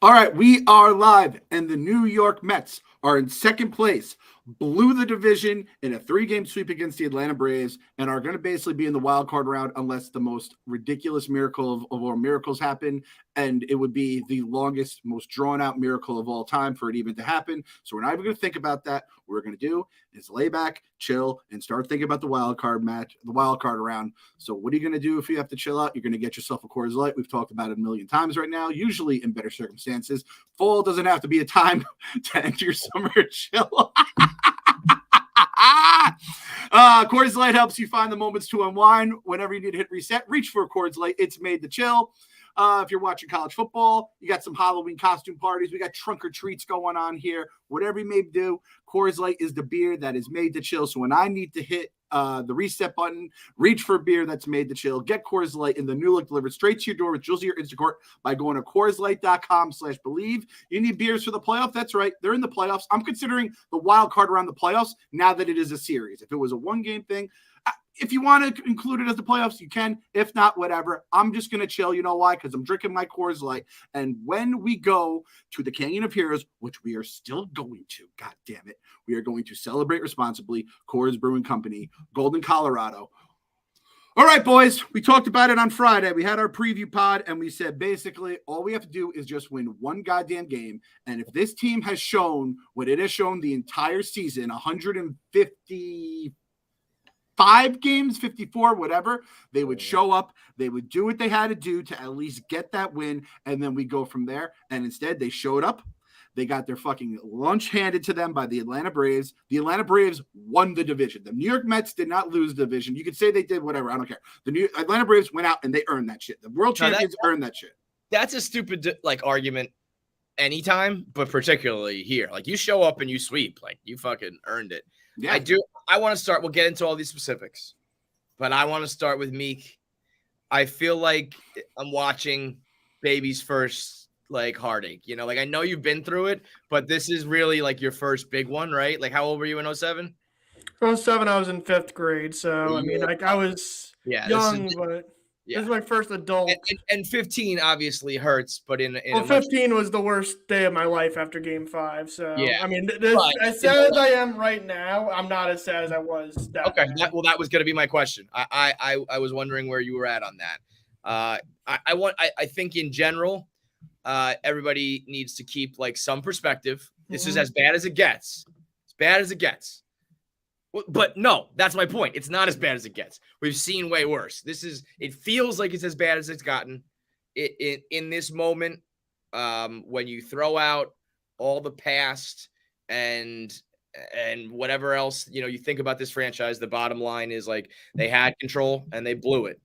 All right, we are live, and the New York Mets are in second place, blew the division in a 3-game sweep against the Atlanta Braves, and are going to basically be in the wild card round unless the most ridiculous miracle of all miracles happen, and it would be the longest, most drawn-out miracle of all time for it even to happen. So we're not even going to think about that. What we're going to do is lay back, chill, and start thinking about the wild card match, the wild card round. So what are you going to do if you have to chill out? You're going to get yourself a Coors Light. We've talked about it a million times right now, usually in better circumstances. Fall doesn't have to be a time to end your summer chill. Coors Light helps you find the moments to unwind. Whenever you need to hit reset, reach for a Coors Light. It's made to chill. If you're watching college football, you got some Halloween costume parties. We got trunk or treats going on here. Whatever you may do, Coors Light is the beer that is made to chill. So when I need to hit the reset button, reach for a beer that's made to chill. Get Coors Light in the new look delivered straight to your door with Drizly or Instacart by going to CoorsLight.com/believe. You need beers for the playoffs? That's right. They're in the playoffs. I'm considering the wild card around the playoffs now that it is a series. If it was a one-game thing, if you want to include it as the playoffs, you can. If not, whatever. I'm just going to chill. You know why? Because I'm drinking my Coors Light. And when we go to the Canyon of Heroes, which we are still going to, God damn it, we are going to celebrate responsibly. Coors Brewing Company, Golden, Colorado. All right, boys. We talked about it on Friday. We had our preview pod, and we said basically all we have to do is just win one goddamn game. And if this team has shown what it has shown the entire season, 155 games, 54, whatever, they would show up, they would do what they had to do to at least get that win, and then we go from there. And instead, they showed up. They got their fucking lunch handed to them by the Atlanta Braves. The Atlanta Braves won the division. The New York Mets did not lose the division. You could say they did, whatever. I don't care. The Atlanta Braves went out and they earned that shit. The world champions earned that shit. That's a stupid argument anytime, but particularly here. Like, you show up and you sweep. Like, you fucking earned it. Yeah. I want to start. We'll get into all these specifics, but I want to start with Meek. I feel like I'm watching baby's first heartache. You know, I know you've been through it, but this is really your first big one, right? How old were you in 2007? 2007, I was in 5th grade. So, I mean, I was young, but this is my first adult. And 15 obviously hurts, but in 15 was the worst day of my life after Game 5. So, I mean, as sad as I am right now, I'm not as sad as I was. Okay. That was going to be my question. I was wondering where you were at on that. I think in general, everybody needs to keep some perspective. This is as bad as it gets. As bad as it gets. But no, that's my point. It's not as bad as it gets. We've seen way worse. It feels like it's as bad as it's gotten. In this moment, when you throw out all the past and whatever else, you think about this franchise, the bottom line is they had control and they blew it.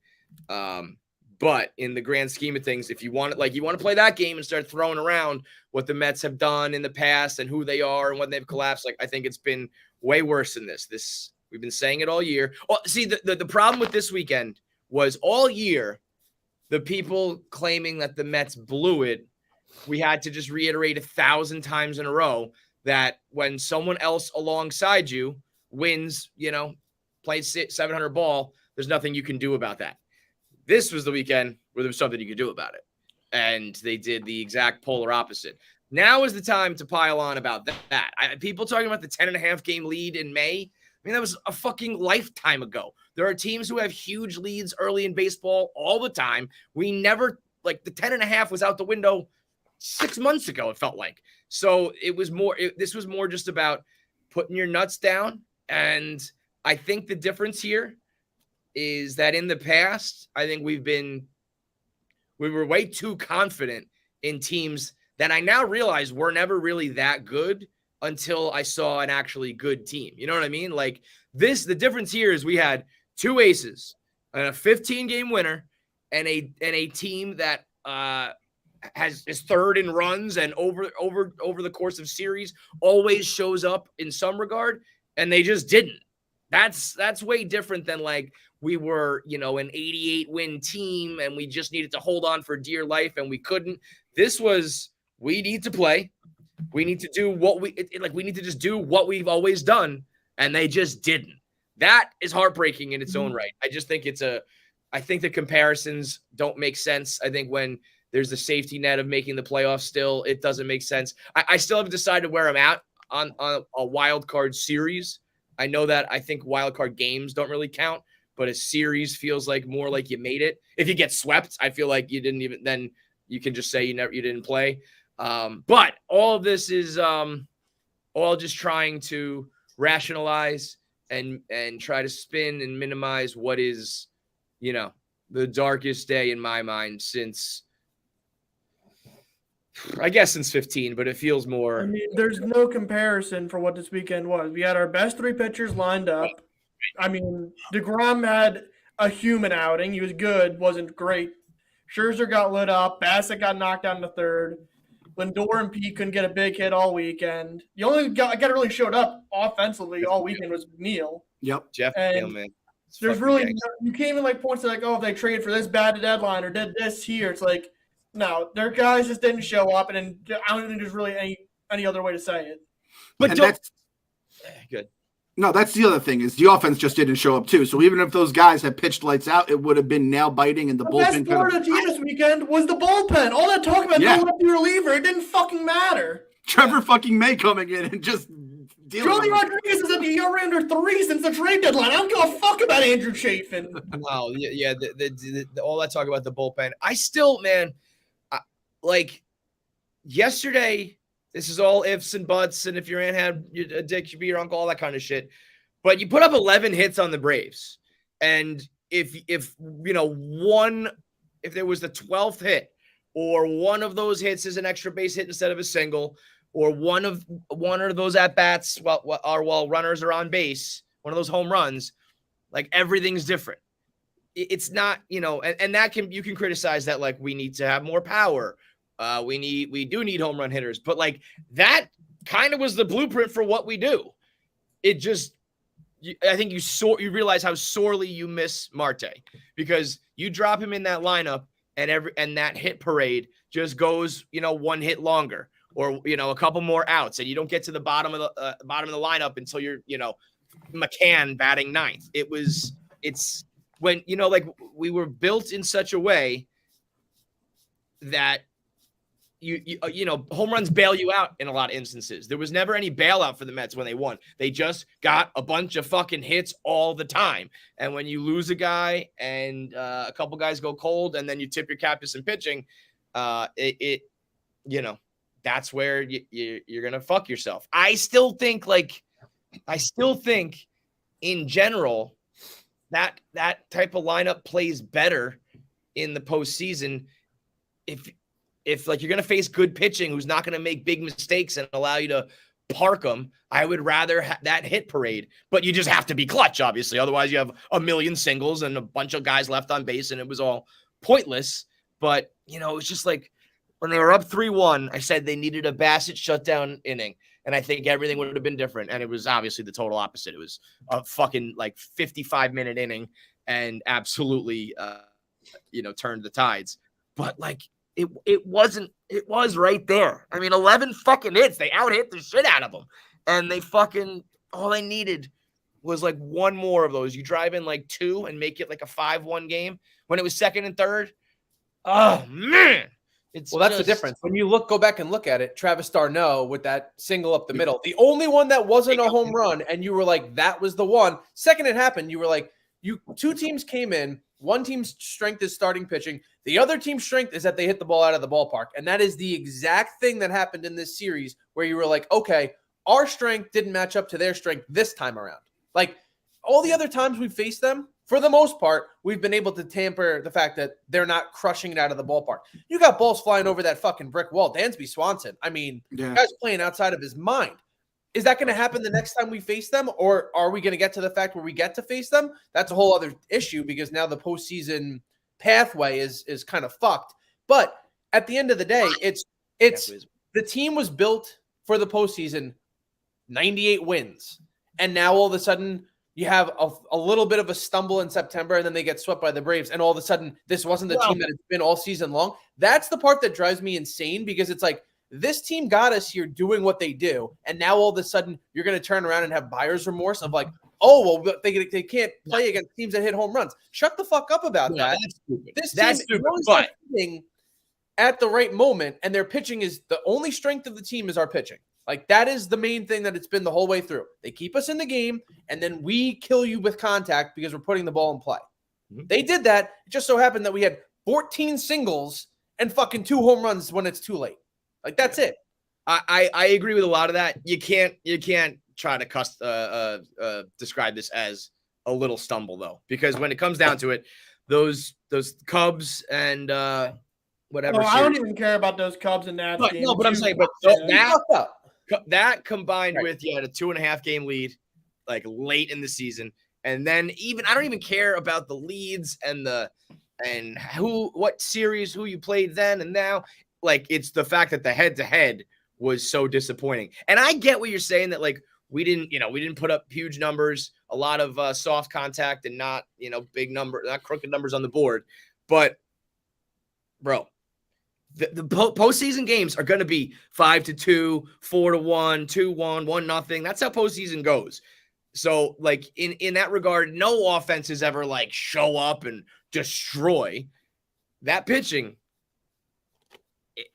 But in the grand scheme of things, if you want to play that game and start throwing around what the Mets have done in the past and who they are and when they've collapsed, I think it's been way worse than this. We've been saying it all year. Oh, see, the problem with this weekend was all year, the people claiming that the Mets blew it, we had to just reiterate 1,000 times in a row that when someone else alongside you wins, plays 700 ball, there's nothing you can do about that. This was the weekend where there was something you could do about it. And they did the exact polar opposite. Now is the time to pile on about that. People talking about the 10.5 game lead in May. I mean, that was a fucking lifetime ago. There are teams who have huge leads early in baseball all the time. We never, the 10.5 was out the window 6 months ago, it felt like. So this was more just about putting your nuts down. And I think the difference here is that in the past, I think we were way too confident in teams that I now realize were never really that good until I saw an actually good team. You know what I mean? The difference here is we had 2 aces and a 15-game winner and a team that is third in runs and over the course of series always shows up in some regard, and they just didn't. That's way different than we were, an 88 win team and we just needed to hold on for dear life and we couldn't. This was, we need to play. We need to do we need to just do what we've always done. And they just didn't. That is heartbreaking in its own right. I just think I think the comparisons don't make sense. I think when There's the safety net of making the playoffs still. It doesn't make sense. I still haven't decided where I'm at on a wild card series. I know that I think wild card games don't really count, but a series feels like more like you made it. If you get swept, I feel like you didn't even, then you can just say you didn't play. But all of this is all just trying to rationalize and try to spin and minimize what is, the darkest day in my mind since 15, but it feels more. I mean, there's no comparison for what this weekend was. We had our best 3 pitchers lined up. I mean, DeGrom had a human outing. He was good, wasn't great. Scherzer got lit up. Bassett got knocked down to third. Lindor and Pete couldn't get a big hit all weekend. The only guy that really showed up offensively all weekend was Neal. Yep. Jeff Neal, man. There's really you can't even point to if they traded for this bad deadline or did this here. It's like, no, their guys just didn't show up, and I don't think there's really any other way to say it. But that's good. No, that's the other thing is the offense just didn't show up too. So even if those guys had pitched lights out, it would have been nail biting and the bullpen. Best part of the team this weekend was the bullpen. All that talk about no lefty reliever, it didn't fucking matter. Trevor fucking May coming in and just Johnny Rodriguez is at the ERA under 3 since the trade deadline. I don't give a fuck about Andrew Chafin. Wow, yeah, all that talk about the bullpen. I still, man, like yesterday. This is all ifs and buts, and if your aunt had a dick, you'd be your uncle, all that kind of shit. But you put up 11 hits on the Braves, and if there was the 12th hit, or one of those hits is an extra base hit instead of a single, or one of those at bats while runners are on base, one of those home runs, like everything's different. It's not, and that you can criticize that, like we need to have more power. We do need home run hitters, but like that kind of was the blueprint for what we do. It just, I think you realize how sorely you miss Marte because you drop him in that lineup and that hit parade just goes, one hit longer or, a couple more outs and you don't get to the bottom of the lineup until you're, McCann batting ninth. It's when, like we were built in such a way that home runs bail you out in a lot of instances. There was never any bailout for the Mets when they won. They just got a bunch of fucking hits all the time. And when you lose a guy and a couple guys go cold and then you tip your cap to some pitching, that's where you're going to fuck yourself. I still think in general that type of lineup plays better in the postseason if like you're going to face good pitching who's not going to make big mistakes and allow you to park them, I would rather that hit parade. But you just have to be clutch, obviously. Otherwise, you have a million singles and a bunch of guys left on base, and it was all pointless. But, it was just like when they were up 3-1, I said they needed a Bassett shutdown inning. And I think everything would have been different. And it was obviously the total opposite. It was a fucking 55-minute inning and absolutely, turned the tides. But it was right there. I mean, 11 fucking hits. They out-hit the shit out of them. And all they needed was one more of those. You drive in 2 and make it a 5-1 game. When it was second and third, oh, man. That's the difference. When you go back and look at it, Travis d'Arnaud with that single up the middle, the only one that wasn't a home run, and you were like, that was the one. Second it happened, you were like, two teams came in. One team's strength is starting pitching. The other team's strength is that they hit the ball out of the ballpark. And that is the exact thing that happened in this series where you were like, okay, our strength didn't match up to their strength this time around. All the other times we faced them, for the most part, we've been able to tamper the fact that they're not crushing it out of the ballpark. You got balls flying over that fucking brick wall. Dansby Swanson, the guy's playing outside of his mind. Is that going to happen the next time we face them? Or are we going to get to the fact where we get to face them? That's a whole other issue because now the postseason pathway is kind of fucked. But at the end of the day, it's the team was built for the postseason, 98 wins. And now all of a sudden you have a little bit of a stumble in September and then they get swept by the Braves. And all of a sudden this wasn't the team that it's been all season long. That's the part that drives me insane because it's this team got us here doing what they do, and now all of a sudden you're going to turn around and have buyer's remorse of they can't play against teams that hit home runs. Shut the fuck up about that. That's stupid. This team, stupid. But at the right moment, and their pitching is the only strength of the team is our pitching. Like, that is the main thing that it's been the whole way through. They keep us in the game, and then we kill you with contact because we're putting the ball in play. They did that. It just so happened that we had 14 singles and fucking 2 home runs when it's too late. Like, that's it. I agree with a lot of that. You can't try to describe this as a little stumble, though, because when it comes down to it, those Cubs and whatever. I don't even care about those Cubs and Nats games. No, but I'm saying, that combined with you had a 2.5 game lead, like late in the season, and then I don't even care about the leads and what series who you played then and now. Like, it's the fact that the head-to-head was so disappointing. And I get what you're saying, that like we didn't put up huge numbers, a lot of soft contact and not big number, not crooked numbers on the board. But bro, the postseason games are going to be 5-2, 4-1, 2-1, 1-0. That's how postseason goes. So like in that regard, no offenses ever like show up and destroy. That pitching,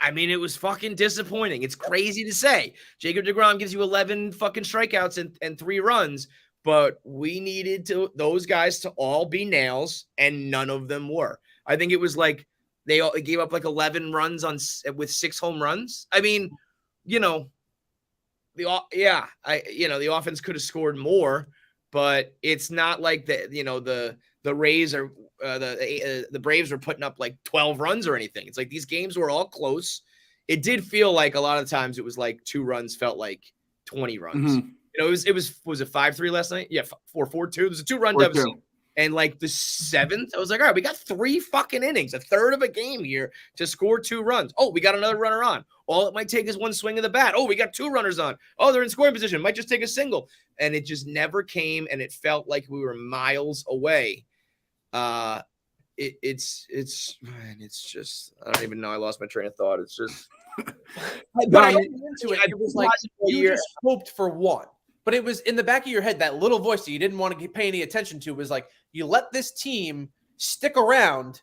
I mean, it was fucking disappointing. It's crazy to say. Jacob deGrom gives you 11 fucking strikeouts and 3 runs, but we needed those guys to all be nails, and none of them were. I think it was like they gave up like 11 runs with 6 home runs. I mean, the offense could have scored more, but it's not like the Rays are the Braves were putting up like 12 runs or anything. It's like these games were all close. It did feel like a lot of times it was like 2 runs felt like 20 runs. Mm-hmm. Was it 5-3 last night? Yeah, 4-4-2. There's a 2-run deficit. And like the 7th, I was like, all right, we got 3 fucking innings, a third of a game here to score 2 runs. Oh, we got another runner on. All it might take is 1 swing of the bat. Oh, we got 2 runners on. Oh, they're in scoring position. Might just take a single. And it just never came, and it felt like we were miles away. It's just, I don't even know. I lost my train of thought. It's just, but I went into it. It was like you just hoped for one, but it was in the back of your head, that little voice that you didn't want to pay any attention to was like, you let this team stick around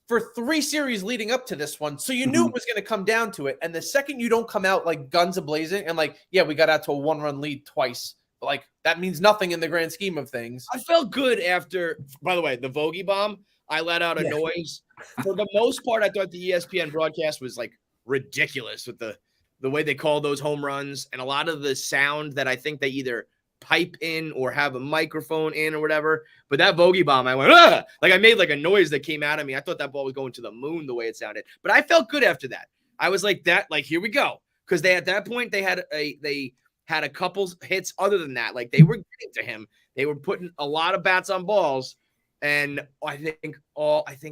for 3 series leading up to this one. So you knew it was going to come down to it. And the second you don't come out like guns a-blazing and like, yeah, we got out to a 1-run lead twice. But like, that means nothing in the grand scheme of things. I felt good after, by the way, the Vogie bomb. I let out a noise. For the most part, I thought the ESPN broadcast was like ridiculous with the way they call those home runs and a lot of the sound that I think they either pipe in or have a microphone in or whatever. But that Vogie bomb, I went, ah! Like I made like a noise that came out of me. I thought that ball was going to the moon the way it sounded. But I felt good after that. I was like that, like, here we go. Because at that point they had a couple hits other than that. Like they were getting to him. They were putting a lot of bats on balls. And I think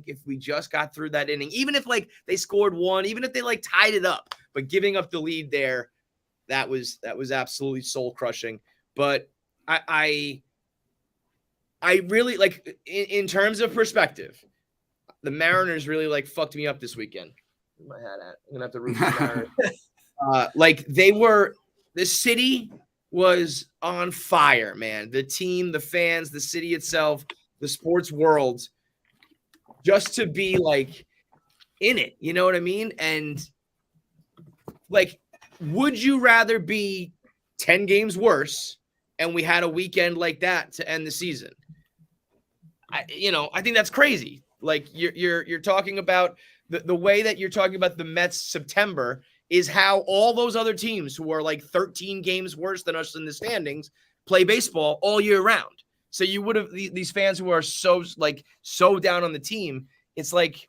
if we just got through that inning, even if like they scored 1, even if they like tied it up, but giving up the lead there, that was absolutely soul crushing. But I really like in terms of perspective, the Mariners really like fucked me up this weekend. Where's my hat at? I'm gonna have to root for the Mariners. Like the city was on fire, man. The team, the fans, the city itself, the sports world, just to be like in it, you know what I mean? And like, would you rather be 10 games worse and we had a weekend like that to end the season? I think that's crazy. Like you're talking about the way that you're talking about the Mets September is how all those other teams who are like 13 games worse than us in the standings play baseball all year round. So you would have these fans who are so down on the team. It's like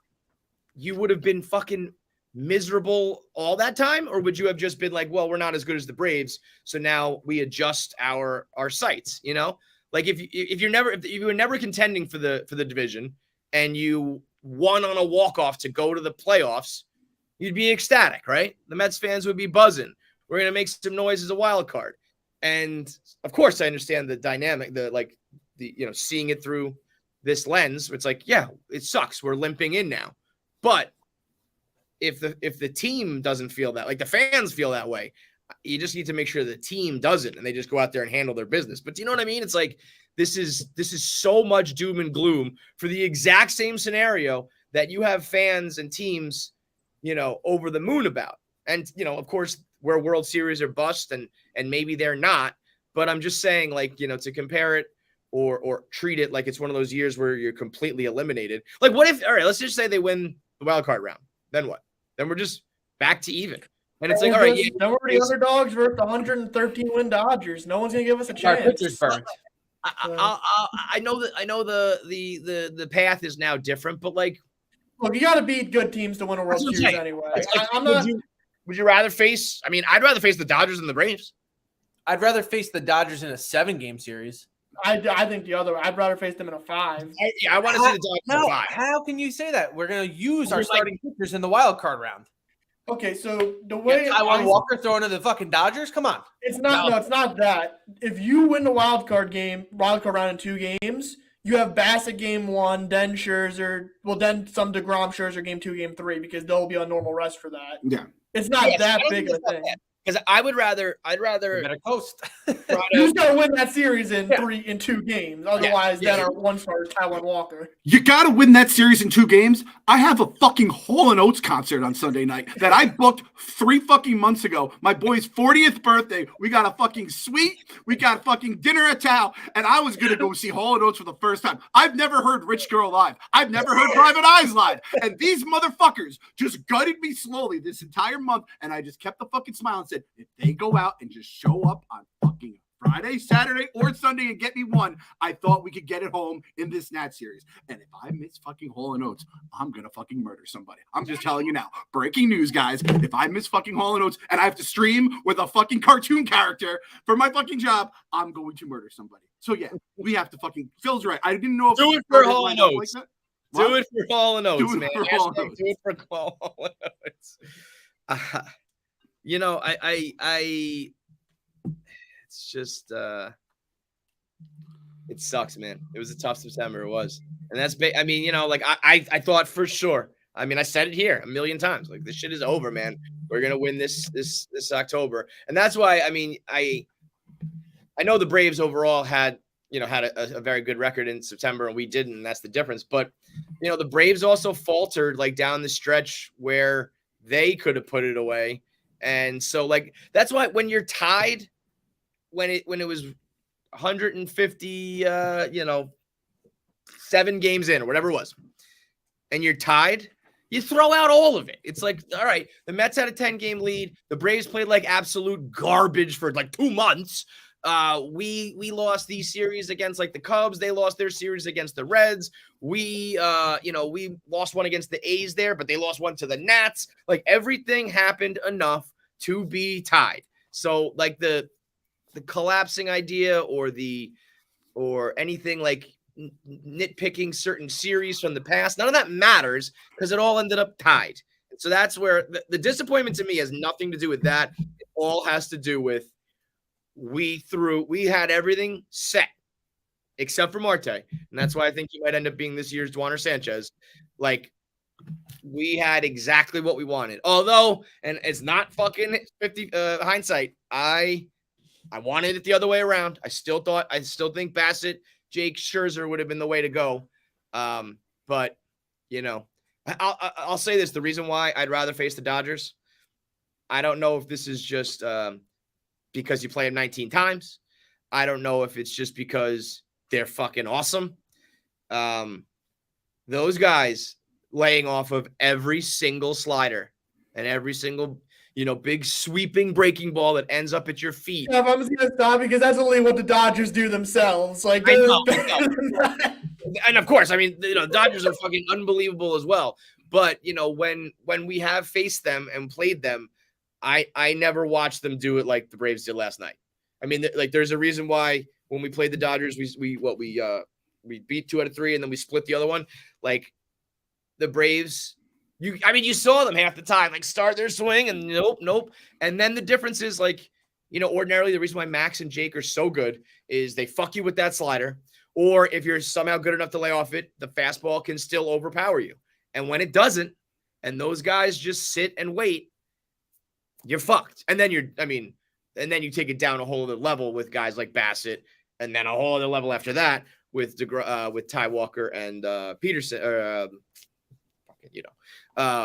you would have been fucking miserable all that time, or would you have just been like, well, we're not as good as the Braves, so now we adjust our sights, you know? Like if you were never contending for the division and you won on a walk-off to go to the playoffs, you'd be ecstatic, right? The Mets fans would be buzzing. We're gonna make some noise as a wild card. And of course I understand the dynamic, seeing it through this lens. It's like, yeah, it sucks. We're limping in now. But if the team doesn't feel that, like the fans feel that way, you just need to make sure the team doesn't, and they just go out there and handle their business. But do you know what I mean? It's like, this is so much doom and gloom for the exact same scenario that you have fans and teams, over the moon about. And, of course, we're World Series or bust, and maybe they're not. But I'm just saying, like, to compare it or treat it like it's one of those years where you're completely eliminated. Like, what if, all right, let's just say they win the wild card round. Then what? Then we're just back to even. And it's like, all right, then we're the underdogs versus the 113 win Dodgers. No one's gonna give us a chance. Our pitcher's burnt. I know the path is now different, but like, look, you got to beat good teams to win a World Series anyway. Would you rather face? I mean, I'd rather face the Dodgers than the Braves. I'd rather face the Dodgers in a 7-game series. I think the other. I'd rather face them in a 5. I want to see the Dodgers in a 5. How can you say that? We're going to use our starting pitchers in the wild card round. Okay, so the way Taiwan Walker throwing to the fucking Dodgers, come on. It's not. No, it's not that. If you win the wild card round in 2 games, you have Bassett game 1, then Scherzer. Well, then some DeGrom, Scherzer game 2, game 3, because they'll be on normal rest for that. Yeah, it's not that big of a thing. Because I'd rather better coast. You got to win that series in 2 games. Otherwise, then our one starter Taiwan Walker. You got to win that series in 2 games. I have a fucking Hall & Oates concert on Sunday night that I booked 3 fucking months ago. My boy's 40th birthday. We got a fucking suite. We got fucking dinner at Tao, and I was gonna go see Hall & Oates for the first time. I've never heard Rich Girl live. I've never heard Private Eyes live, and these motherfuckers just gutted me slowly this entire month, and I just kept the fucking smile and said, if they go out and just show up on fucking Friday, Saturday, or Sunday and get me 1, I thought we could get it home in this Nat series. And if I miss fucking Hall & Oates, I'm going to fucking murder somebody. I'm just telling you now. Breaking news, guys. If I miss fucking Hall & Oates and I have to stream with a fucking cartoon character for my fucking job, I'm going to murder somebody. So, yeah, we have to fucking – Phil's right. I didn't know if – Do it for Hall & Oates. Like do it for Hall & Oates, man. Do it for Hall Oates. It's just it sucks, man. It was a tough September. It was. And that's I mean, I thought for sure. I mean, I said it here a million times. Like, this shit is over, man. We're gonna win this October. And that's why, I mean, I know the Braves overall had a very good record in September, and we didn't, and that's the difference. But the Braves also faltered like down the stretch where they could have put it away. And so, like, that's why when you're tied, when it was 150, 7 games in or whatever it was, and you're tied, you throw out all of it. It's like, all right, the Mets had a 10-game lead. The Braves played like absolute garbage for like 2 months. We lost these series against like the Cubs. They lost their series against the Reds. We lost one against the A's there, but they lost one to the Nats. Like, everything happened enough to be tied. So like the collapsing idea or anything like nitpicking certain series from the past, none of that matters because it all ended up tied. So that's where the disappointment to me has nothing to do with that. It all has to do with we had everything set except for Marte. And that's why I think he might end up being this year's Duaner Sanchez. Like, we had exactly what we wanted. Although, and it's not fucking 50 hindsight, I wanted it the other way around. I still think Bassett, Jake, Scherzer would have been the way to go. But I'll say this: the reason why I'd rather face the Dodgers, I don't know if this is just because you play them 19 times. I don't know if it's just because they're fucking awesome. Those guys laying off of every single slider and every single, big sweeping breaking ball that ends up at your feet. Yeah, I'm just going to stop because that's only what the Dodgers do themselves. Like, I know. And of course, I mean, Dodgers are fucking unbelievable as well. But, when we have faced them and played them, I never watched them do it like the Braves did last night. I mean, like, there's a reason why when we played the Dodgers, we beat 2 out of 3 and then we split the other one. Like, the Braves, you saw them half the time, like, start their swing and nope. And then the difference is, like, ordinarily the reason why Max and Jake are so good is they fuck you with that slider. Or if you're somehow good enough to lay off it, the fastball can still overpower you. And when it doesn't, and those guys just sit and wait, you're fucked. And then you take it down a whole other level with guys like Bassett, and then a whole other level after that with Ty Walker and Peterson,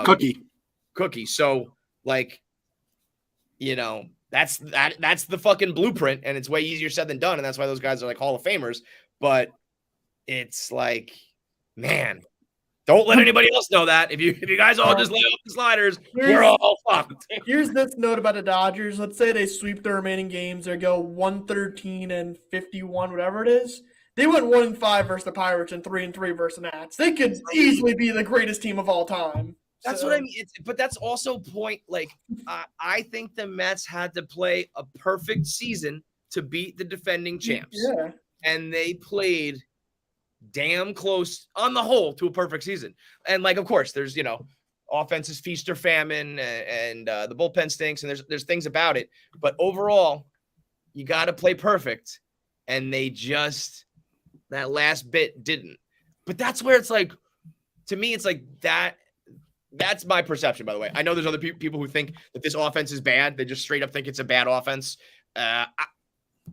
Cookie. cookie. So like, that's the fucking blueprint, and it's way easier said than done. And that's why those guys are like Hall of Famers. But it's like, man, don't let anybody else know that. If you guys all just lay off the sliders, we're all fucked. Here's this note about the Dodgers. Let's say they sweep the remaining games. They go 113-51, whatever it is. They went 1-5 versus the Pirates and 3-3 versus the Nats. They could easily be the greatest team of all time. That's what I mean. But that's also point. Like, I think the Mets had to play a perfect season to beat the defending champs. Yeah. And they played damn close on the whole to a perfect season. And like, of course, there's, offense is feast or famine, and the bullpen stinks, and there's things about it. But overall, you got to play perfect. And they just, that last bit didn't. But that's where it's like, to me, it's like that. That's my perception, by the way. I know there's other people who think that this offense is bad. They just straight up think it's a bad offense. I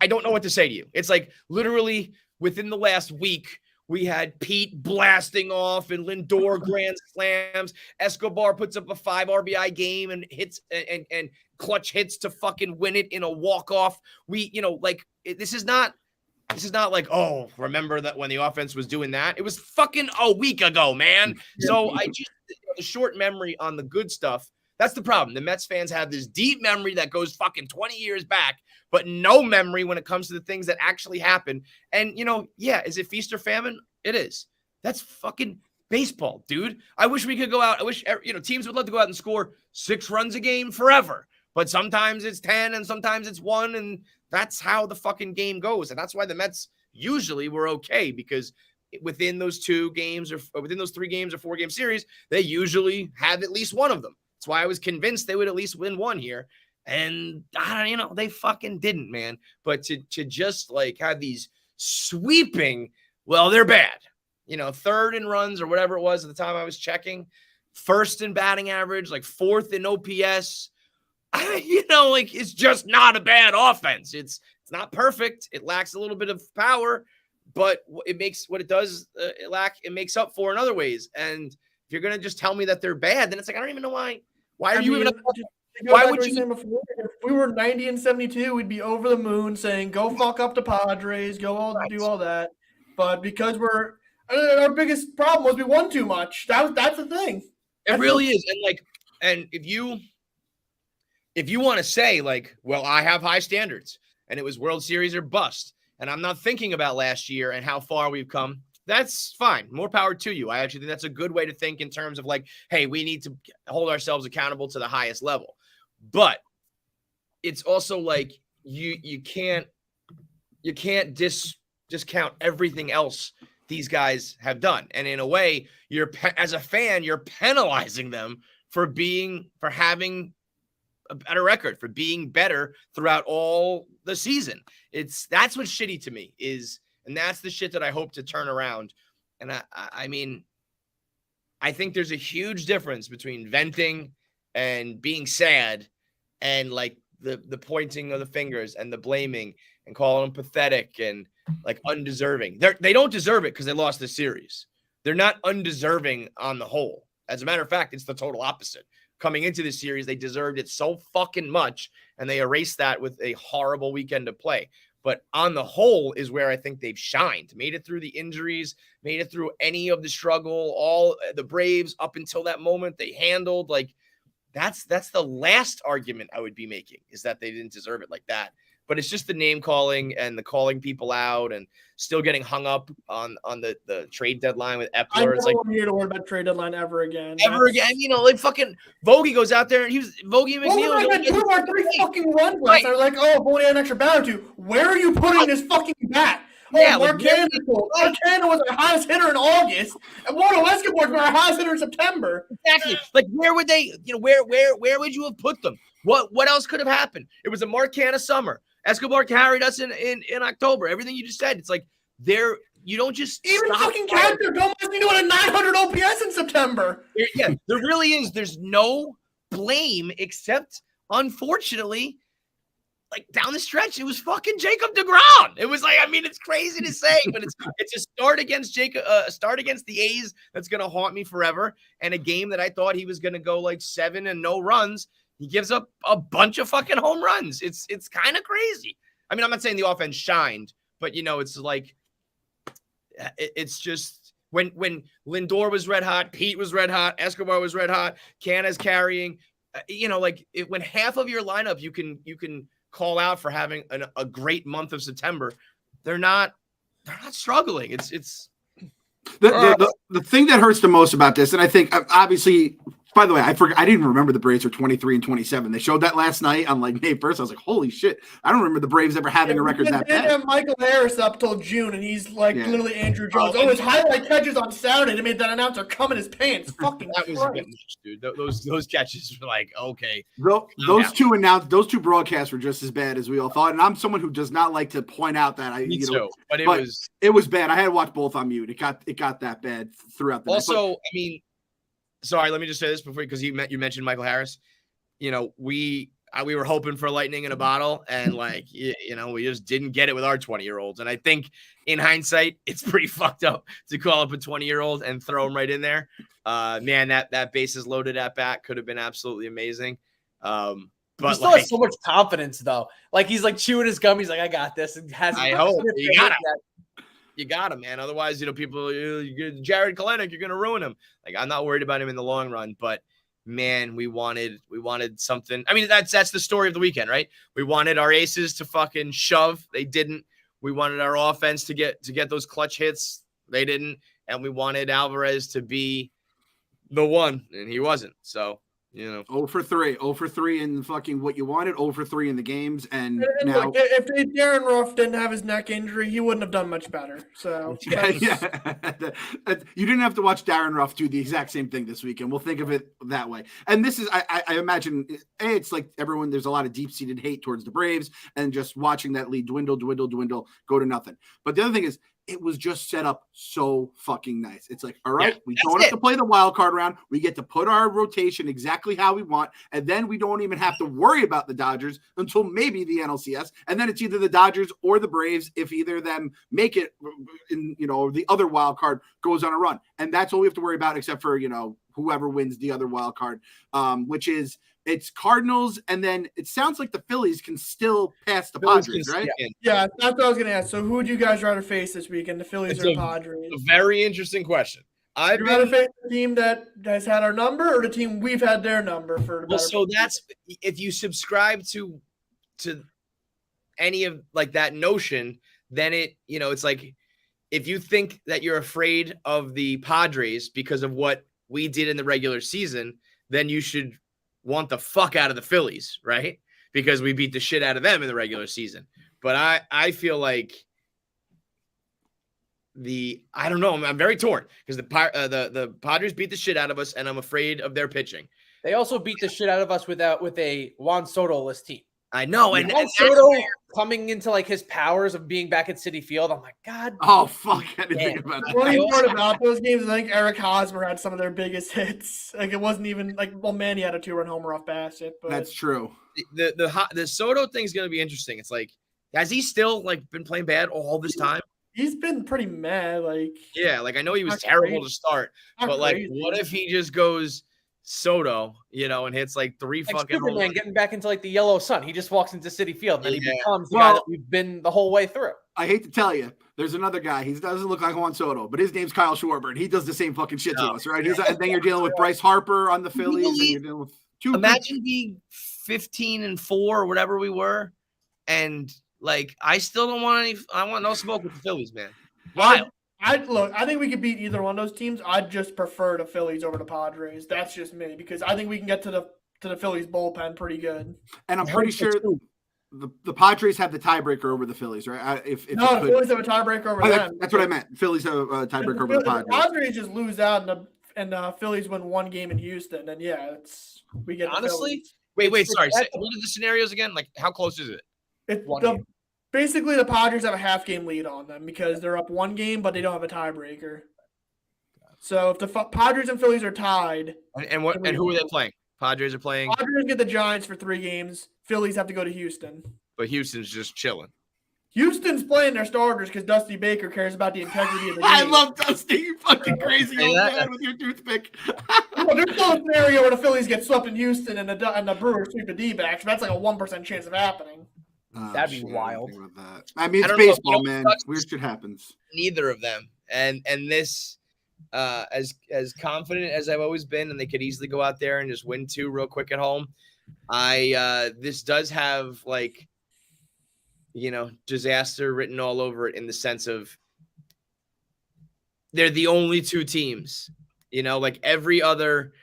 don't know what to say to you. It's like literally within the last week, we had Pete blasting off and Lindor grand slams. Escobar puts up a 5 RBI game and hits and clutch hits to fucking win it in a walk-off. This is not like, oh, remember that when the offense was doing that? It was fucking a week ago, man. So I just, the short memory on the good stuff, that's the problem. The Mets fans have this deep memory that goes fucking 20 years back, but no memory when it comes to the things that actually happen. And, is it feast or famine? It is. That's fucking baseball, dude. I wish we could go out. I wish, teams would love to go out and score 6 runs a game forever. But sometimes it's 10 and sometimes it's 1. And that's how the fucking game goes. And that's why the Mets usually were okay, because within those 2 games or within those 3 games or 4-game series, they usually have at least one of them. That's why I was convinced they would at least win one here. And, they fucking didn't, man. But to just like have these sweeping, well, they're bad, 3rd in runs or whatever it was at the time I was checking, 1st in batting average, like 4th in OPS. It's just not a bad offense. It's not perfect. It lacks a little bit of power, but it makes what it does it makes up for in other ways. And if you're going to just tell me that they're bad, then it's like, I don't even know why. Why are you even? Why would you? Before, if we were 90-72, we'd be over the moon saying, "Go fuck up the Padres, do all that." But because our biggest problem was we won too much. That's the thing. It really is, and if you want to say like, well, I have high standards, and it was World Series or bust, and I'm not thinking about last year and how far we've come. That's fine. More power to you. I actually think that's a good way to think in terms of like, hey, we need to hold ourselves accountable to the highest level. But it's also like you can't discount everything else these guys have done. And in a way, as a fan, you're penalizing them for having a better record, for being better throughout all the season. That's what's shitty to me is. And that's the shit that I hope to turn around. And I mean, I think there's a huge difference between venting and being sad and like the pointing of the fingers and the blaming and calling them pathetic and like undeserving. They don't deserve it because they lost the series. They're not undeserving on the whole. As a matter of fact, it's the total opposite. Coming into this series, they deserved it so fucking much, and they erased that with a horrible weekend of play. But on the whole is where I think they've shined, made it through the injuries, made it through any of the struggle, all the Braves up until that moment they handled. Like that's the last argument I would be making is that they didn't deserve it like that. But it's just the name calling and the calling people out and still getting hung up on the trade deadline with Epler. It's like, I'm here to worry about trade deadline ever again. Like fucking Vogie goes out there and Vogie and McNeil. Well, 2 or 3 fucking runs left. They're like, oh, Vogie had an extra bat or 2. Where are you putting this fucking bat? Yeah, Marcano was our highest hitter in August, and Mono Escobar was our highest hitter in September. Exactly. Like, where would they? Where would you have put them? What else could have happened? It was a Marcano summer. Escobar carried us in October. Everything you just said, it's like you don't just even fucking Catcher don't must be doing a 900 OPS in September. There really is. There's no blame except, unfortunately, like down the stretch, it was fucking Jacob deGrom. It was like, I mean, it's crazy to say, but it's a start against start against the A's that's gonna haunt me forever. And a game that I thought he was gonna go like 7 and no runs, he gives up a bunch of fucking home runs. It's kind of crazy. I mean, I'm not saying the offense shined, but it's like it's just when Lindor was red hot, Pete was red hot, Escobar was red hot, Canna's carrying. When half of your lineup you can call out for having a great month of September, they're not struggling. It's the thing that hurts the most about this, and I think obviously, by the way, I didn't even remember the Braves were 23 and 27. They showed that last night on like May 1st. I was like, holy shit. I don't remember the Braves ever having a record that bad. They have Michael Harris up till June, and he's like literally Andrew Jones. His highlight catches on Saturday. They made that announcer come in his pants. Fucking that was Christ. Dude. Those catches were like, okay. Those two broadcasts were just as bad as we all thought. And I'm someone who does not like to point out that but it was bad. I had to watch both on mute. It got that bad throughout the also, night. I mean, sorry, let me just say this before, because you mentioned Michael Harris. We were hoping for lightning in a bottle, and we just didn't get it with our 20-year-olds. And I think in hindsight, it's pretty fucked up to call up a 20-year-old and throw him right in there. Man, that bases loaded at bat could have been absolutely amazing. But he still has so much confidence, though. Like he's like chewing his gum. He's like, I got this. And I hope you got him, man. Otherwise, people, Jared Kalenic, you're going to ruin him. Like, I'm not worried about him in the long run, but man, we wanted something. I mean, that's the story of the weekend, right? We wanted our aces to fucking shove. They didn't. We wanted our offense to get those clutch hits. They didn't. And we wanted Alvarez to be the one, and he wasn't. So, 0 for 3 in fucking what you wanted, 0 for 3 in the games, and now look, if Darren Ruff didn't have his neck injury, he wouldn't have done much better. So you didn't have to watch Darren Ruff do the exact same thing this weekend. We'll think of it that way. And this is, I imagine, it's like everyone. There's a lot of deep-seated hate towards the Braves, and just watching that lead dwindle, go to nothing. But the other thing is, it was just set up so fucking nice. It's like, all right, we don't have to play the wild card round. We get to put our rotation exactly how we want. And then we don't even have to worry about the Dodgers until maybe the NLCS. And then it's either the Dodgers or the Braves if either of them make it, the other wild card goes on a run. And that's all we have to worry about, except for, whoever wins the other wild card, which is, it's Cardinals, and then it sounds like the Phillies can still pass the Padres, right? Yeah, that's what I was going to ask. So who would you guys rather face this weekend, the Phillies or Padres? A very interesting question. I'd rather face the team that has had our number or the team we've had their number for the so that's if you subscribe to any of like that notion, then it's like if you think that you're afraid of the Padres because of what we did in the regular season, then you should want the fuck out of the Phillies, right? Because we beat the shit out of them in the regular season. But I feel like I don't know. I'm very torn because the Padres beat the shit out of us, and I'm afraid of their pitching. They also beat the shit out of us with a Juan Soto-less team. I know, and Soto coming into like his powers of being back at Citi Field. I'm like, God. Oh fuck! I didn't think about that. The funny part about those games is I think Eric Hosmer had some of their biggest hits. Like it wasn't even like Manny had a 2-run homer off Bassett. But that's true. The Soto thing is going to be interesting. It's like, has he still like been playing bad all this time? He's been pretty mad. I know he was terrible to start, but what if he just goes Soto, and hits like 3 fucking Superman getting back into like the yellow sun. He just walks into Citi Field and then he becomes the guy that we've been the whole way through. I hate to tell you, there's another guy. He doesn't look like Juan Soto, but his name's Kyle Schwarber, and he does the same fucking shit to us, right? And then you're dealing with Bryce Harper on the Phillies. And you're dealing with imagine being 15-4 or whatever we were, and I still don't want any. I want no smoke with the Phillies, man. Wild. I think we could beat either one of those teams. I'd just prefer the Phillies over the Padres. That's just me because I think we can get to the Phillies bullpen pretty good. And I'm pretty sure the Padres have the tiebreaker over the Phillies, right? The Phillies have a tiebreaker over them. That's what I meant. Phillies have a tiebreaker over the Padres. The Padres just lose out and the Phillies win one game in Houston, and we get honestly. Wait, sorry. What are the scenarios again? Like, how close is it? Basically, the Padres have a half-game lead on them because they're up 1 game, but they don't have a tiebreaker. So if the Padres and Phillies are tied, and who are they playing? Padres are playing. Padres get the Giants for 3 games. Phillies have to go to Houston. but Houston's just chilling. Houston's playing their starters because Dusty Baker cares about the integrity of the game. I love Dusty. You fucking crazy old man with your toothpick. Well, there's no scenario where the Phillies get swept in Houston and the Brewers sweep the D-backs. That's like a 1% chance of happening. That'd be wild. I mean, it's baseball, man. Weird shit happens. Neither of them. And this, as confident as I've always been, and they could easily go out there and just win 2 real quick at home. This does have like, disaster written all over it in the sense of they're the only 2 teams, like every other.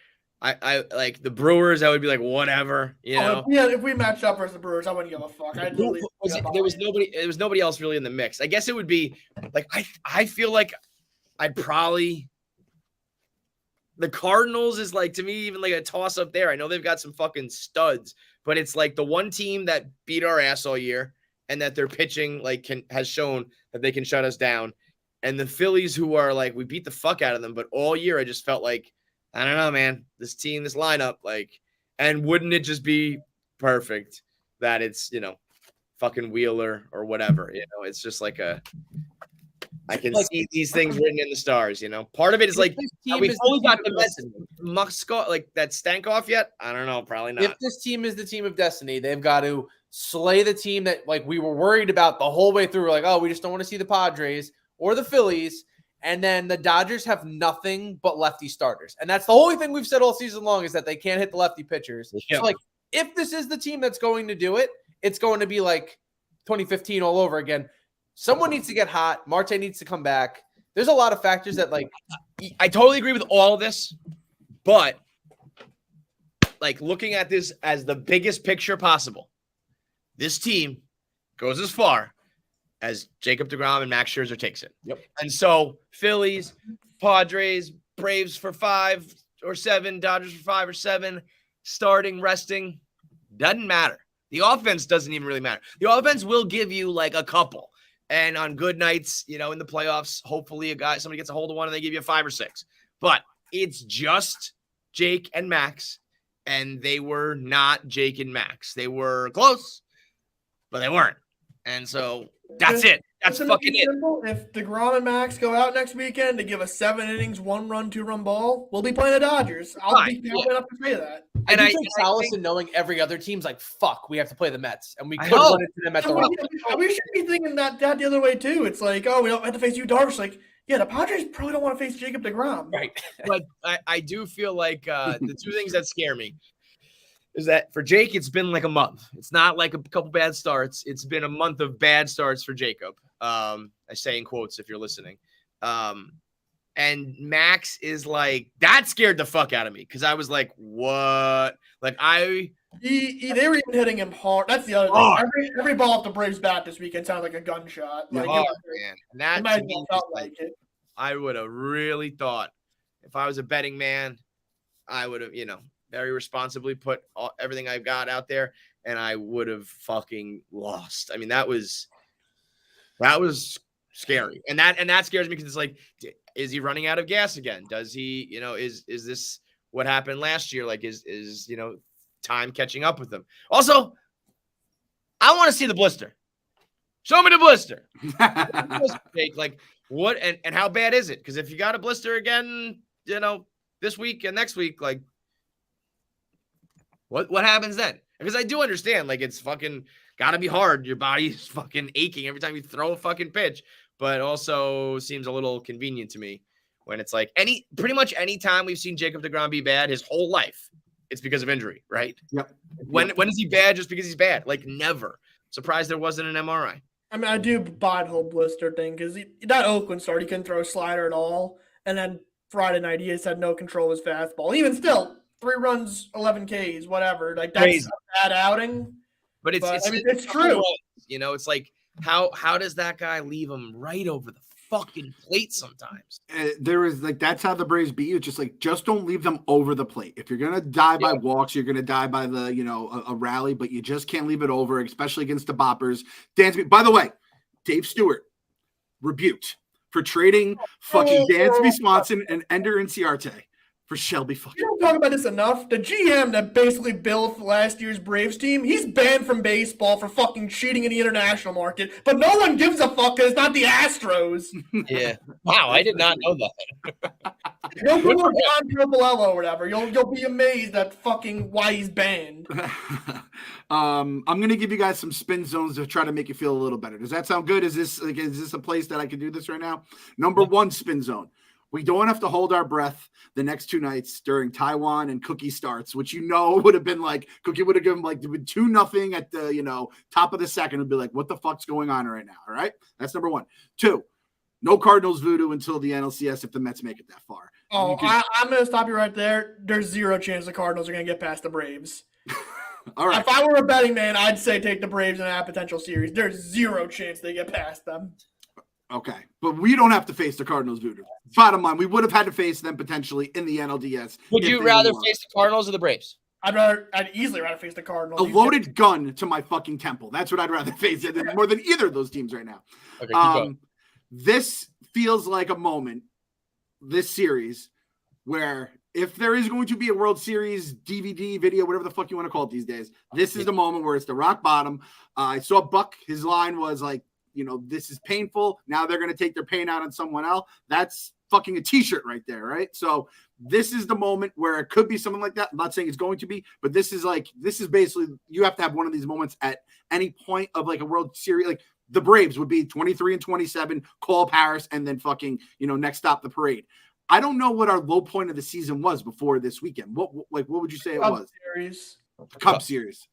I like the Brewers. I would be like, whatever, Yeah, if we matched up versus the Brewers, I wouldn't give a fuck. There was nobody else really in the mix. I guess it would be like I feel like I'd probably the Cardinals is like to me even like a toss up there. I know they've got some fucking studs, but it's like the one team that beat our ass all year and that their pitching like has shown that they can shut us down. And the Phillies who are like we beat the fuck out of them, but all year I just felt like I don't know, man. This team, this lineup, like, and wouldn't it just be perfect that it's, fucking Wheeler or whatever, It's just like I can see these things written in the stars, Part of it is like, we've only got the Musco, like that Stankoff yet? I don't know, probably not. If this team is the team of destiny, they've got to slay the team that like we were worried about the whole way through. We're like, oh, we just don't want to see the Padres or the Phillies. And then the Dodgers have nothing but lefty starters. And that's the only thing we've said all season long is that they can't hit the lefty pitchers. Yeah. So, like, if this is the team that's going to do it, it's going to be like 2015 all over again. Someone needs to get hot. Marte needs to come back. There's a lot of factors that, like... I totally agree with all of this, but, like, looking at this as the biggest picture possible, this team goes as far as Jacob deGrom and Max Scherzer takes it. Yep. And so Phillies, Padres, Braves for 5 or 7, Dodgers for 5 or 7, starting, resting, doesn't matter. The offense doesn't even really matter. The offense will give you like a couple. And on good nights, in the playoffs, hopefully somebody gets a hold of one and they give you a 5 or 6. But it's just Jake and Max, and they were not Jake and Max. They were close, but they weren't. And so that's it. That's fucking it. If DeGrom and Max go out next weekend to give us 7 innings, 1-run, 2-run ball, we'll be playing the Dodgers. I'll be happy enough to say that. And I take solace in knowing every other team's like, fuck, we have to play the Mets. And we could run into them at the right time. We should be thinking that the other way, too. It's like, oh, we don't have to face you, Darvish. Like, yeah, the Padres probably don't want to face Jacob deGrom. Right. But I do feel like the 2 things that scare me is that for Jake, it's been like a month. It's not like a couple bad starts. It's been a month of bad starts for Jacob. I say in quotes if you're listening. And Max is like, that scared the fuck out of me because I was like, what? Like they were even hitting him hard. That's the other thing. Every ball off the Braves bat this weekend sounds like a gunshot. Like, man. And that to me felt like it. I would have really thought if I was a betting man, I would have, very responsibly put everything I've got out there, and I would have fucking lost. I mean, that was scary, and that scares me because it's like, is he running out of gas again? Does he, is this what happened last year? Like, is time catching up with him? Also, I want to see the blister. Show me the blister. Like, what and how bad is it? Because if you got a blister again, this week and next week, like, what happens then? Because I do understand, like, it's fucking gotta be hard. Your body's fucking aching every time you throw a fucking pitch, but also seems a little convenient to me when it's like pretty much any time we've seen Jacob deGrom be bad his whole life, it's because of injury, right? Yep. When is he bad just because he's bad? Like, never. Surprised there wasn't an MRI. I mean, I do buy the whole blister thing because that Oakland start, he couldn't throw a slider at all, and then Friday night he just had no control of his fastball. Even still, 3 runs, 11 Ks, whatever. Like, that's crazy. A bad outing. But it's true. It's like how does that guy leave him right over the fucking plate sometimes? There is like that's how the Braves beat you. It's just like just don't leave them over the plate. If you're gonna die by walks, you're gonna die by the a rally, but you just can't leave it over, especially against the boppers. Dansby. By the way, Dave Stewart rebuked for trading fucking Dansby Swanson and Ender Inciarte. for Shelby fucking. You don't talk about this enough. The GM that basically built last year's Braves team, he's banned from baseball for fucking cheating in the international market. But no one gives a fuck because it's not the Astros. Yeah. Wow, I did not know that. You'll Google John Tropolello or whatever. You'll be amazed at fucking why he's banned. I'm gonna give you guys some spin zones to try to make you feel a little better. Does that sound good? Is this a place that I can do this right now? Number one spin zone. We don't have to hold our breath the next 2 nights during Taiwan and Cookie starts, which would have been like Cookie would have given like 2-0 at the top of the second. It'd be like, what the fuck's going on right now? All right, that's number one. 2, no Cardinals voodoo until the NLCS if the Mets make it that far. Oh, I'm gonna stop you right there. There's 0 chance the Cardinals are gonna get past the Braves. All right. If I were a betting man, I'd say take the Braves in a potential series. There's 0 chance they get past them. Okay, but we don't have to face the Cardinals voodoo. Bottom line, we would have had to face them potentially in the NLDS. Would you rather face the Cardinals or the Braves? I'd easily rather face the Cardinals. A loaded gun to my fucking temple. That's what I'd rather face more than either of those teams right now. Okay, keep going. This feels like a moment, this series, where if there is going to be a World Series DVD, video, whatever the fuck you want to call it these days, this is the moment where it's the rock bottom. I saw Buck. His line was like, this is painful. Now they're going to take their pain out on someone else. That's fucking a t-shirt right there, right? So this is the moment where it could be something like that. I'm not saying it's going to be, but this is basically, you have to have one of these moments at any point of like a World Series. Like the Braves would be 23-27, call Paris, and then fucking, next stop the parade. I don't know what our low point of the season was before this weekend. What would you say it was? Series. Cub Series.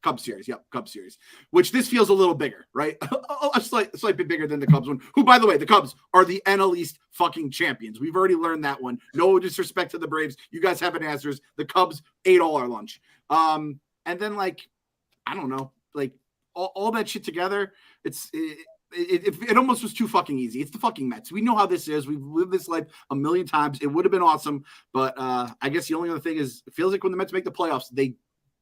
Yep, Cub Series. Which this feels a little bigger, right? a slight bit bigger than the Cubs one. Who, by the way, the Cubs are the NL East fucking champions. We've already learned that one. No disrespect to the Braves. You guys have an answers. The Cubs ate all our lunch. And then I don't know, all that shit together. It almost was too fucking easy. It's the fucking Mets. We know how this is. We've lived this life a million times. It would have been awesome, but I guess the only other thing is, it feels like when the Mets make the playoffs, they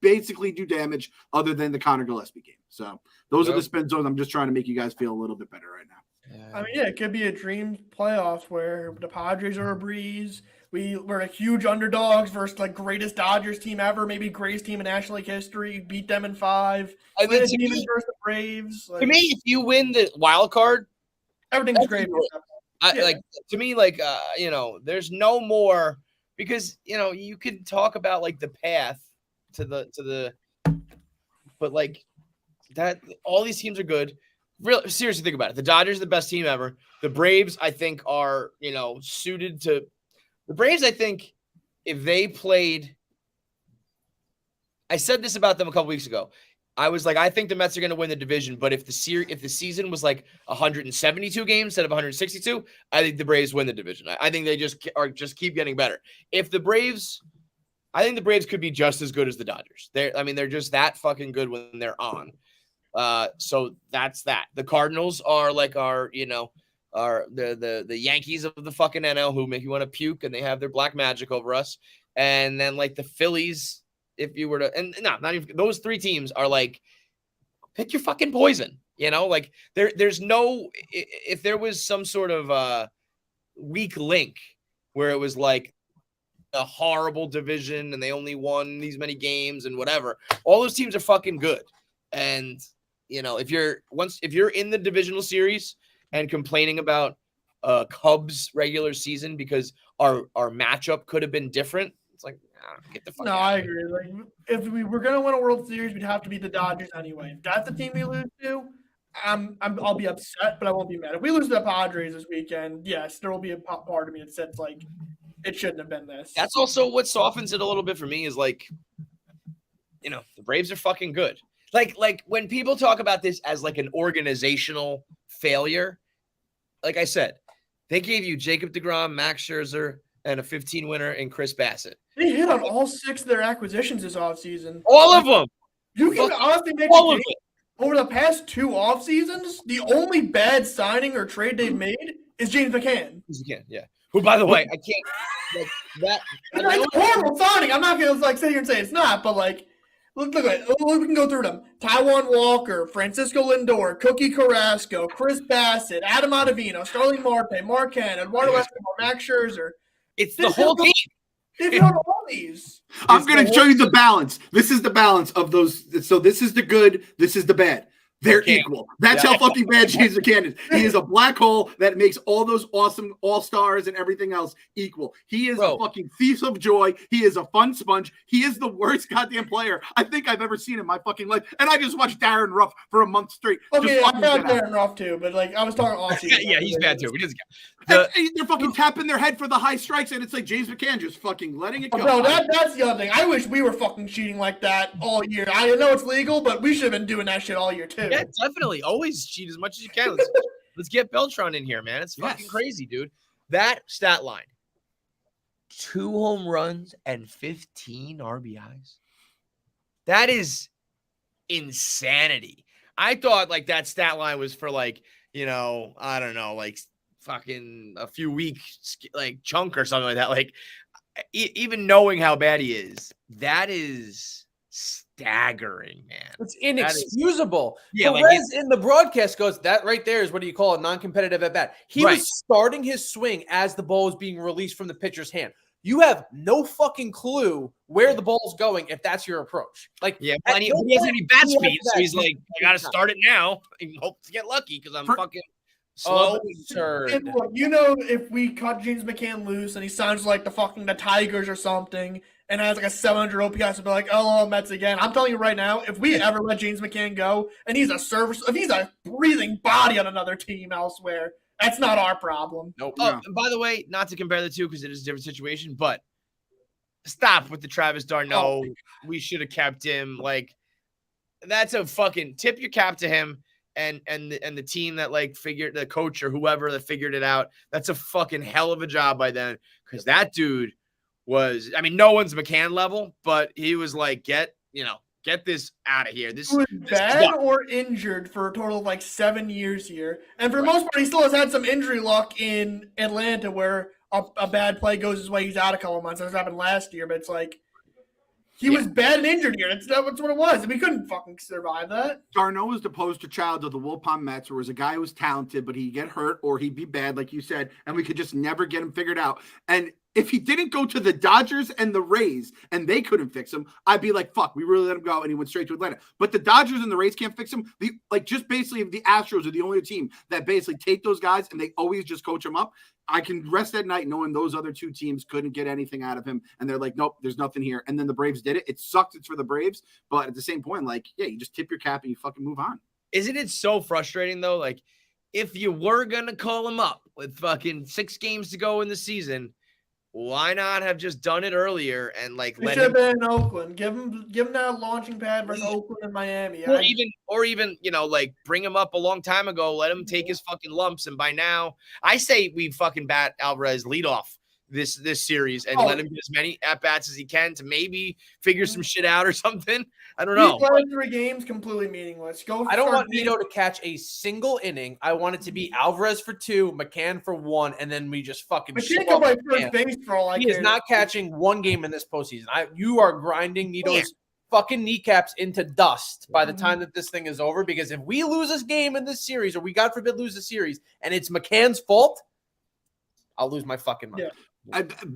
basically do damage other than the Connor Gillespie game. So those are the spin zones. I'm just trying to make you guys feel a little bit better right now. I mean, it could be a dream playoffs where the Padres are a breeze. We're a huge underdogs versus greatest Dodgers team ever, maybe greatest team in National League history. Beat them in 5. I mean, versus the Braves. To me, if you win the wild card, everything's great. To me, there's no more, because you can talk about the path to the but that all these teams are good. Seriously, think about it. The Dodgers are the best team ever. The Braves, I think, are suited to the Braves. I think if they played, I said this about them a couple weeks ago. I was like, I think the Mets are going to win the division, but if the season was 172 games instead of 162, I think the Braves win the division. I think they just keep getting better. I think the Braves could be just as good as the Dodgers. They're just that fucking good when they're on. So that's that. The Cardinals are the Yankees of the fucking NL, who make you want to puke, and they have their black magic over us. And then the Phillies, if you were to, and not even those 3 teams are pick your fucking poison. There's no, if there was some sort of weak link where it was a horrible division and they only won these many games and whatever, all those teams are fucking good. And if you're in the divisional series and complaining about Cubs regular season because our matchup could have been different, it's get the fuck out. I agree. If we were gonna win a World Series, we'd have to beat the Dodgers anyway. If that's the team we lose to, I'll be upset, but I won't be mad. If we lose to the Padres this weekend, yes, there will be a part of me that says it shouldn't have been this. That's also what softens it a little bit for me is the Braves are fucking good. When people talk about this as an organizational failure, like I said, they gave you Jacob deGrom, Max Scherzer, and a 15 winner in Chris Bassett. They hit on all 6 of their acquisitions this offseason. All of them. You can honestly make a case over the past 2 off seasons, the only bad signing or trade they've made is James McCann. Yeah. Who, by the way, I can't that. It's a horrible signing. I'm not gonna sit here and say it's not, but look at it. We can go through them. Taiwan Walker, Francisco Lindor, Cookie Carrasco, Chris Bassett, Adam Ottavino, Starling Marte, Mark Cannon, Eduardo Escobar, Max Scherzer. It's the whole team. If you don't know all these. I'm going to show you the balance. This is the balance of those. So this is the good. This is the bad. They're equal. That's how fucking bad James McCann is. He is a black hole that makes all those awesome all-stars and everything else equal. He is a fucking thief of joy. He is a fun sponge. He is the worst goddamn player I think I've ever seen in my fucking life. And I just watched Darren Ruff for a month straight. Okay, I found Darren Ruff too, but like I was talking off. Yeah, he's bad too. He doesn't they're fucking tapping their head for the high strikes, and it's like James McCann just fucking letting it go. Bro, that's the other thing. I wish we were fucking cheating like that all year. I know it's legal, but we should have been doing that shit all year too. Yeah, definitely. Always cheat as much as you can. Let's get Beltran in here, man. It's fucking crazy, dude. That stat line: 2 home runs and 15 RBIs. That is insanity. I thought like that stat line was for like, you know, I don't know, like fucking a few weeks like chunk or something like that. Like even knowing how bad he is, that is staggering, man. It's inexcusable. Yeah, Perez in the broadcast goes, that right there is what do you call a non-competitive at bat. He was starting his swing as the ball was being released from the pitcher's hand. You have no fucking clue where the ball's going if that's your approach. Like, yeah, he has any bat speed, so he's like, I gotta start it now and hope to get lucky because I'm fucking slow. And look, you know, if we cut James McCann loose and he sounds like the Tigers or something and has like a 700 OPS and be like, oh, Mets again. I'm telling you right now, if we ever let James McCann go and he's if he's a breathing body on another team elsewhere, that's not our problem. Nope. Oh, and by the way, not to compare the two because it is a different situation, but stop with the Travis d'Arnaud. We should have kept him. Like, that's a fucking tip your cap to him. And the team that like figured the coach or whoever that figured it out, that's a fucking hell of a job by then. Because that dude was, I mean, no one's McCann level, but he was like, get this out of here. This was bad or injured for a total of like 7 years here. And for the most part, he still has had some injury luck in Atlanta where a bad play goes his way. He's out a couple of months. That's happened last year, but it's like, he was bad and injured here. That's what it was. We couldn't fucking survive that. d'Arnaud was the poster child of the Wilpons Mets, where was a guy who was talented, but he'd get hurt or he'd be bad, like you said, and we could just never get him figured out. And if he didn't go to the Dodgers and the Rays and they couldn't fix him, I'd be like, fuck, we really let him go, and he went straight to Atlanta. But the Dodgers and the Rays can't fix him. Just basically the Astros are the only team that basically take those guys and they always just coach them up. I can rest at night knowing those other two teams couldn't get anything out of him. And they're like, nope, there's nothing here. And then the Braves did it. It sucked. It's for the Braves. But at the same point, like, yeah, you just tip your cap and you fucking move on. Isn't it so frustrating, though? Like, if you were going to call him up with fucking 6 games to go in the season, why not have just done it earlier and like let him been in Oakland? Give him that launching pad versus Oakland and Miami. Or even like bring him up a long time ago, let him take his fucking lumps, and by now I say we fucking bat Alvarez leadoff this series and let him get as many at bats as he can to maybe figure some shit out or something. I don't know. These last 3 games completely meaningless. I don't want Nito to catch a single inning. I want it to be Alvarez for 2, McCann for 1, and then we just fucking. McCann can play first base for all I care. He is not catching 1 game in this postseason. You are grinding Nito's fucking kneecaps into dust by the time that this thing is over. Because if we lose this game in this series, or we God forbid lose the series, and it's McCann's fault, I'll lose my fucking mind. Yeah.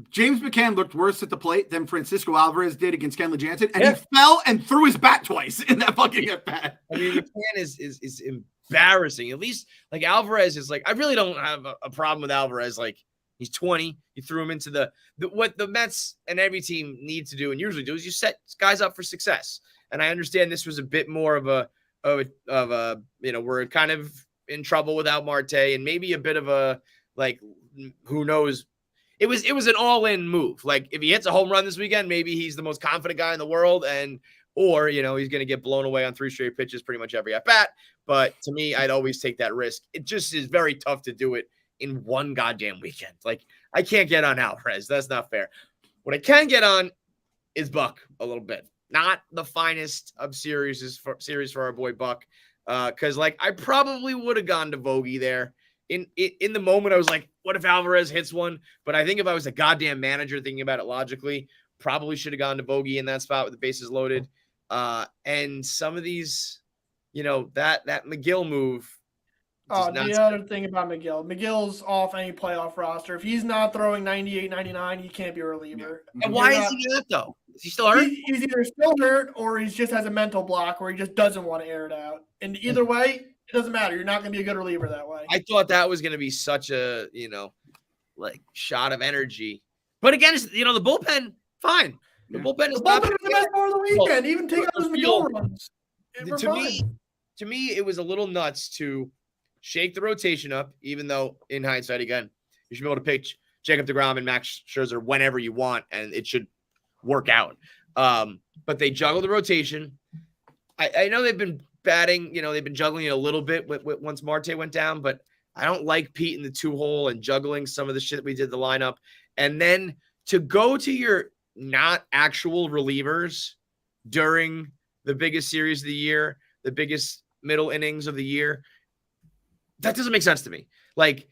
James McCann looked worse at the plate than Francisco Alvarez did against Kenley Jansen, and he fell and threw his bat twice in that fucking at bat. I mean, McCann is embarrassing. At least like Alvarez is like, I really don't have a problem with Alvarez. Like, he's 20. You threw him into what the Mets and every team need to do and usually do is you set guys up for success. And I understand this was a bit more of a we're kind of in trouble without Marte and maybe a bit of a like who knows. It was an all-in move. Like, if he hits a home run this weekend, maybe he's the most confident guy in the world, or he's going to get blown away on 3 straight pitches pretty much every at-bat. But to me, I'd always take that risk. It just is very tough to do it in one goddamn weekend. Like, I can't get on Alvarez. That's not fair. What I can get on is Buck a little bit. Not the finest of series for our boy Buck. Because, like, I probably would have gone to Vogie there. In the moment, I was like, what if Alvarez hits one? But I think if I was a goddamn manager thinking about it logically, probably should have gone to Vogie in that spot with the bases loaded. And some of these, that McGill move, The other thing about McGill's off any playoff roster. If he's not throwing 98, 99, he can't be a reliever. And why is he that though? Is he still hurt? He's either still hurt or he just has a mental block where he just doesn't want to air it out. And either way, it doesn't matter. You're not going to be a good reliever that way. I thought that was going to be such a, shot of energy. But again, the bullpen, fine. The bullpen is the best part of the weekend. Even take out those McGill runs. To me, it was a little nuts to shake the rotation up, even though in hindsight, again, you should be able to pitch Jacob deGrom and Max Scherzer whenever you want, and it should work out. But they juggled the rotation. I know they've been batting, they've been juggling it a little bit once Marte went down, but I don't like Pete in the 2-hole and juggling some of the shit that we did the lineup. And then to go to your not actual relievers during the biggest series of the year, the biggest middle innings of the year, that doesn't make sense to me. Like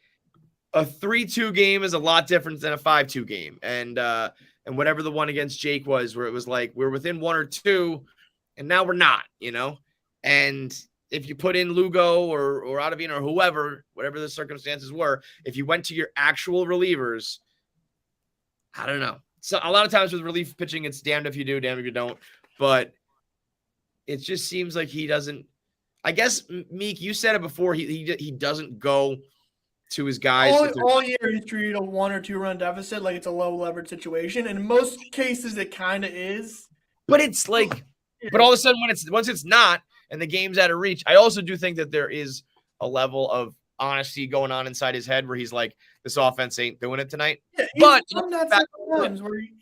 a 3-2 game is a lot different than a 5-2 game. And whatever the one against Jake was, where it was like, we're within 1 or 2 and now we're not, and if you put in Lugo or Ottavino or whoever, whatever the circumstances were, if you went to your actual relievers, I don't know. So a lot of times with relief pitching, it's damned if you do, damned if you don't. But it just seems like he doesn't. I guess, Meek, you said it before. He doesn't go to his guys. All year he's treated a 1 or 2 run deficit like it's a low leverage situation. In most cases, it kind of is. But it's like, but all of a sudden once it's not, and the game's out of reach, I also do think that there is a level of honesty going on inside his head where he's like, this offense ain't doing it tonight. Yeah, but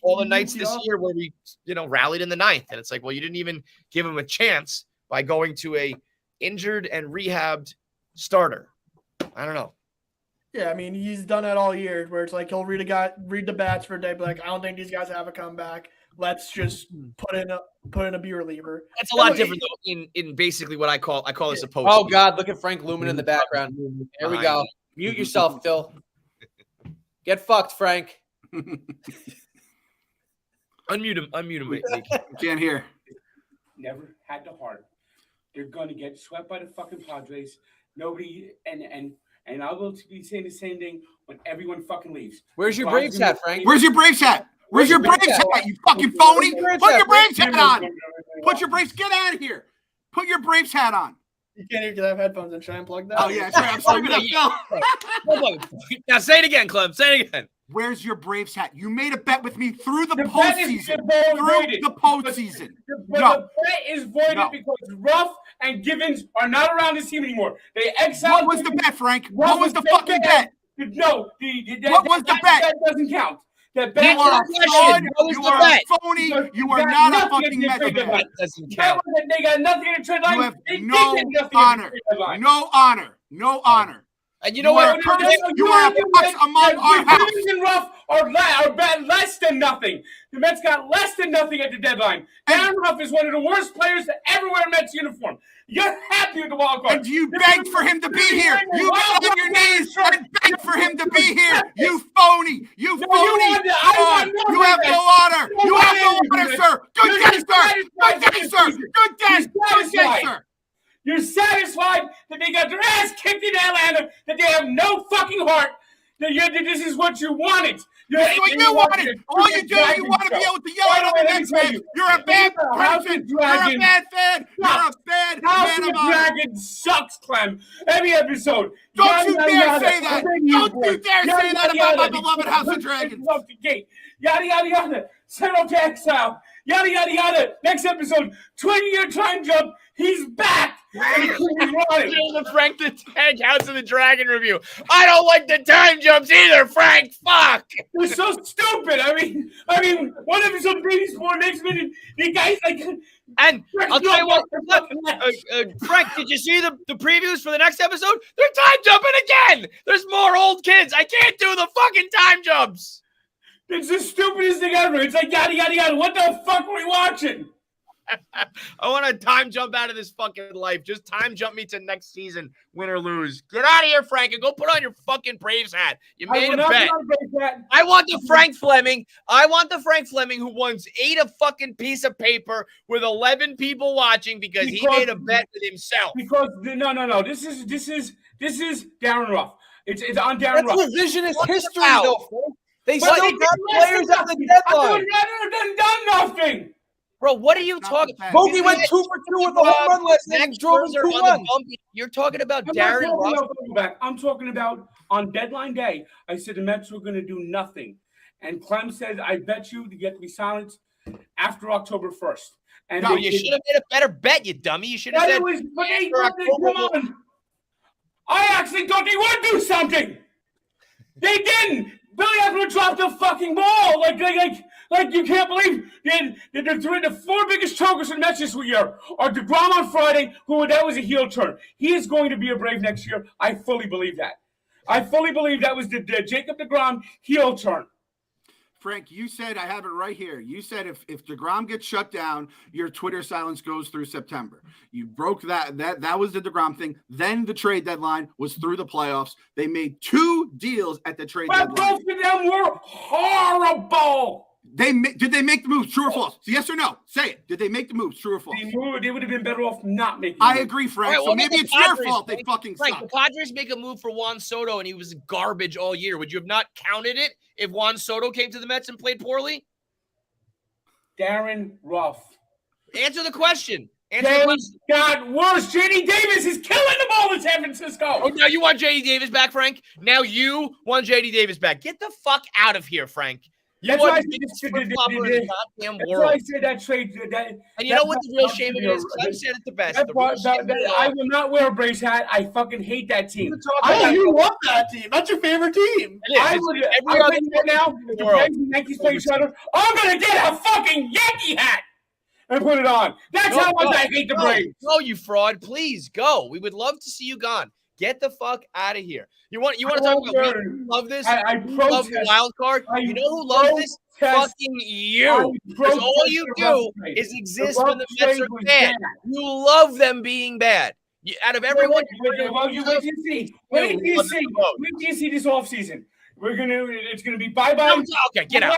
all the nights this year where we, rallied in the 9th, and it's like, well, you didn't even give him a chance by going to a injured and rehabbed starter. I don't know. Yeah, I mean, he's done that all year where it's like he'll read the bats for a day, be like, I don't think these guys have a comeback. Let's just put in a B reliever. That's a lot different though in basically what I call this a post. Oh God, look at Frank Lumen in the background. There we go. Mute yourself, Phil. Get fucked, Frank. Unmute him. Mate. Can't hear. Never had the heart. They're gonna get swept by the fucking Padres. Nobody and I will be saying the same thing when everyone fucking leaves. Where's your Braves hat, Frank? Where's your Braves hat? Where's your Braves hat, you fucking phony? Put your Braves hat on. Put your Braves. Get out of here. Put your Braves hat on. You can't even have headphones and try and plug that. Oh yeah, that's right. I'm sorry about that. Now say it again, Clem. Say it again. Where's your Braves hat? You made a bet with me through the postseason. The bet is voided because Ruff and Givens are not around this team anymore. They exiled. What was the bet, Frank? What was the fucking bet? No, what was the bet? That doesn't count. That bet you are a fraud. You are a phony. You are not a fucking Mets fan. Doesn't count. They got nothing in the trade line. You have no honor. No honor. No honor. And you know what? You are a fox among our house. Givens and Ruff are less than nothing. The Mets got less than nothing at the deadline. Aaron Ruff is one of the worst players to ever wear a Mets uniform. You're happy with the wild card. And you begged for him to be here. You got on your knees and begged for him to be here. You phony. You phony. You have no honor. You have no honor, sir. Good day, sir. Good day, sir. Good day. Good day, sir. You're satisfied that they got their ass kicked in Atlanta, that they have no fucking heart, that this is what you wanted. This is what you wanted. All you do, you want to be able to yell at the next man. You're a bad person. You're a bad fan. You're a bad man of honor. Dragon sucks, Clem. Every episode. Don't you dare say that. Don't you dare say that about my beloved House of Dragons. Yada, yada, yada. Send him to exile. Yada, yada, yada. Next episode, 20-year time jump. He's back. The Frank the Tank House of the Dragon review. I don't like the time jumps either, Frank. Fuck. They're so stupid. I mean, one episode baby spawn, next minute the guy's like. And I'll tell you what, Frank, did you see the previews for the next episode? They're time jumping again. There's more old kids. I can't do the fucking time jumps. It's the stupidest thing ever. It's like yada yada yada. What the fuck are we watching? I want to time jump out of this fucking life. Just time jump me to next season, win or lose. Get out of here, Frank, and go put on your fucking Braves hat. You made a bet. I want the Frank Fleming. Who once ate a fucking piece of paper with 11 people watching because he made a bet with himself. Because no. This is This is Darren Ruff. It's on Darren That's Ruff. revisionist history, about? though, Frank. They But still they got did less players than at the nothing. deadline. I would rather than done nothing. Bro, what are you That's talking not about? Bogey went 2 for 2 with a home run last night and drove him 2 on the runs. bump. You're talking about I'm not Darren talking Ruff. about quarterback. I'm talking about on deadline day. I said the Mets were going to do nothing. And Clem said, I bet you get to be silenced after October 1st. And No, they you did. should have made a better bet, you dummy. You should have But said. it was, but they, after come October. on. I actually thought they would do something. They didn't. Billy Eppler dropped the fucking ball. Like you can't believe the 4 biggest chokers in the Mets this year are DeGrom on Friday, that was a heel turn. He is going to be a Brave next year. I fully believe that. I fully believe that was the Jacob DeGrom heel turn. Frank, you said, I have it right here. You said if DeGrom gets shut down, your Twitter silence goes through September. You broke that. That was the DeGrom thing. Then the trade deadline was through the playoffs. They made 2 deals at the trade But deadline. both of them were horrible. Did they make the moves? True or false? Yes or no? Say it. Did they make the moves? True or false? They would have been better off not making I them. agree, Frank. All right, So well, maybe the it's your Padres, fault they Frank. fucking Frank, suck. the Padres make a move for Juan Soto, and he was garbage all year. Would you have not counted it if Juan Soto came to the Mets and played poorly? Darren Ruff. Answer the question. Answer the They question. got worse. JD Davis is killing the ball in San Francisco. Oh, now you want J.D. Davis back, Frank? Now you want J.D. Davis back. Get the fuck out of here, Frank. You That's are why I the biggest said flip-flopper in the goddamn That's why I world. said that trade. And you know what the real shame of it is? Clem said it the best. The real shame of it I all- will not wear a Braves hat. I fucking hate that team. You love that team. That's your favorite team. It is. I It's would. every I'm other telling you right now, in if the the world. Braves and Yankees play each other, I'm gonna get a fucking Yankee hat and put it on. That's how much I hate the Braves. No, you fraud. Please go. We would love to see you gone. Get the fuck out of here. You want to talk about we love this? I You love the protest. wild card? I You know who loves this? protest. Fucking you. Because all you do is exist when the Mets are bad. You love them being bad. Out of everyone, Wait till you see. Wait till you see this offseason. It's gonna be bye-bye. Okay, get out.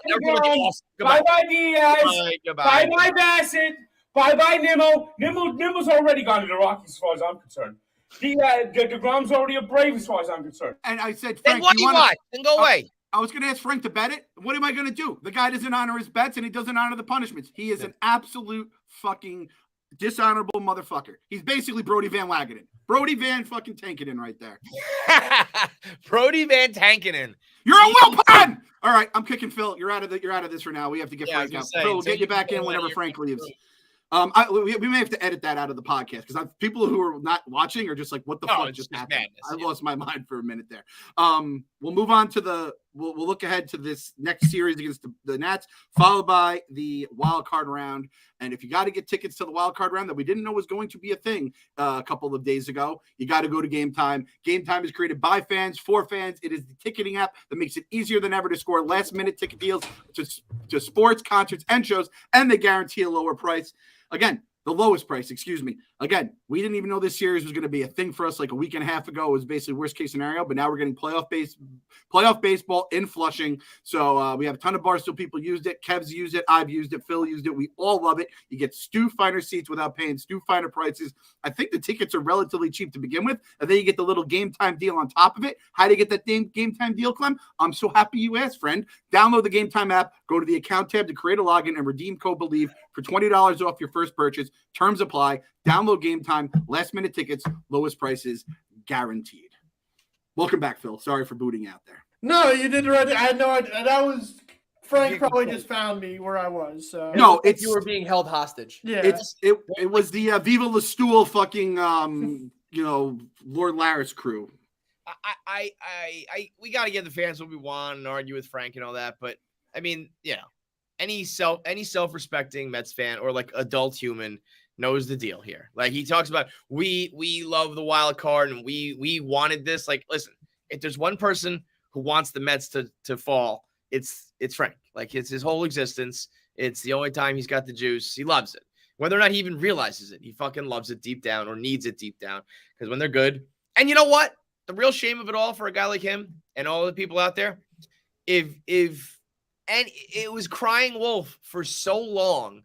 Bye-bye Diaz. Goodbye. Bye-bye Bassett. Bye-bye Nimmo. Nimmo's already gone to the Rockies as far as I'm concerned. DeGrom's already a Brave as far as I'm concerned. And I said, Then Frank, what do you want? Then go away. I was going to ask Frank to bet it. What am I going to do? The guy doesn't honor his bets and he doesn't honor the punishments. He is an absolute fucking dishonorable motherfucker. He's basically Brody Van Wagenen. Brody Van fucking Tankinen right there. Brody Van Tankinen. You're a Wilpon! All right, I'm kicking Phil. You're out of this for now. We have to get Frank out. Phil, we'll get you back in whenever Frank leaves. We may have to edit that out of the podcast because people who are not watching are just like, what the fuck just happened? Madness, I lost my mind for a minute there. We'll move on to we'll look ahead to this next series against the Nats, followed by the wild card round. And if you got to get tickets to the wild card round that we didn't know was going to be a thing a couple of days ago, you got to go to Game Time. Game Time is created by fans, for fans. It is the ticketing app that makes it easier than ever to score last-minute ticket deals to sports, concerts, and shows, and they guarantee a lower price. Again, the lowest price, excuse me. Again, we didn't even know this series was going to be a thing for us like a week and a half ago. It was basically worst case scenario, but now we're getting playoff baseball in Flushing. So we have a ton of Barstool people used it. Kev's used it. I've used it. Phil used it. We all love it. You get Stu Finer seats without paying Stu Finer prices. I think the tickets are relatively cheap to begin with, and then you get the little Game Time deal on top of it. How do you get that Game Time deal, Clem? I'm so happy you asked, friend. Download the Game Time app, go to the account tab to create a login, and redeem code BELIEVE for $20 off your first purchase. Terms apply. Download Game Time. Last minute tickets, lowest prices guaranteed. Welcome back, Phil. Sorry for booting out there. No, you did right. I had no idea. That was Frank probably just found me where I was. So. No, It's you were being held hostage. Yeah. It was the Viva La Stool fucking Lord Laris crew. We got to give the fans what we want and argue with Frank and all that, but I mean, any self-respecting Mets fan or like adult human knows the deal here. Like he talks about, we love the wild card and we wanted this. Like, listen, if there's one person who wants the Mets to fall, it's Frank. Like it's his whole existence. It's the only time he's got the juice. He loves it. Whether or not he even realizes it, he fucking loves it deep down or needs it deep down. Because when they're good, and you know what? The real shame of it all for a guy like him and all the people out there, and it was crying wolf for so long.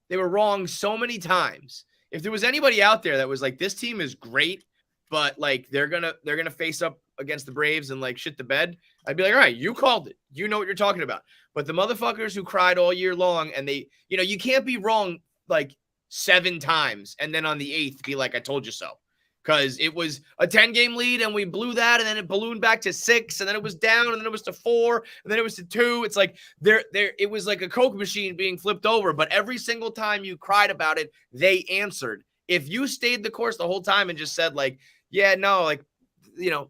They were wrong so many times. If there was anybody out there that was like, this team is great, but like they're gonna face up against the Braves and like shit the bed, I'd be like, all right, you called it. You know what you're talking about. But the motherfuckers who cried all year long and they, you can't be wrong like 7 times and then on the 8th be like, I told you so. Because it was a 10-game lead and we blew that and then it ballooned back to 6 and then it was down and then it was to 4 and then it was to 2. It's like it was like a Coke machine being flipped over. But every single time you cried about it, they answered. If you stayed the course the whole time and just said like, yeah, no, like,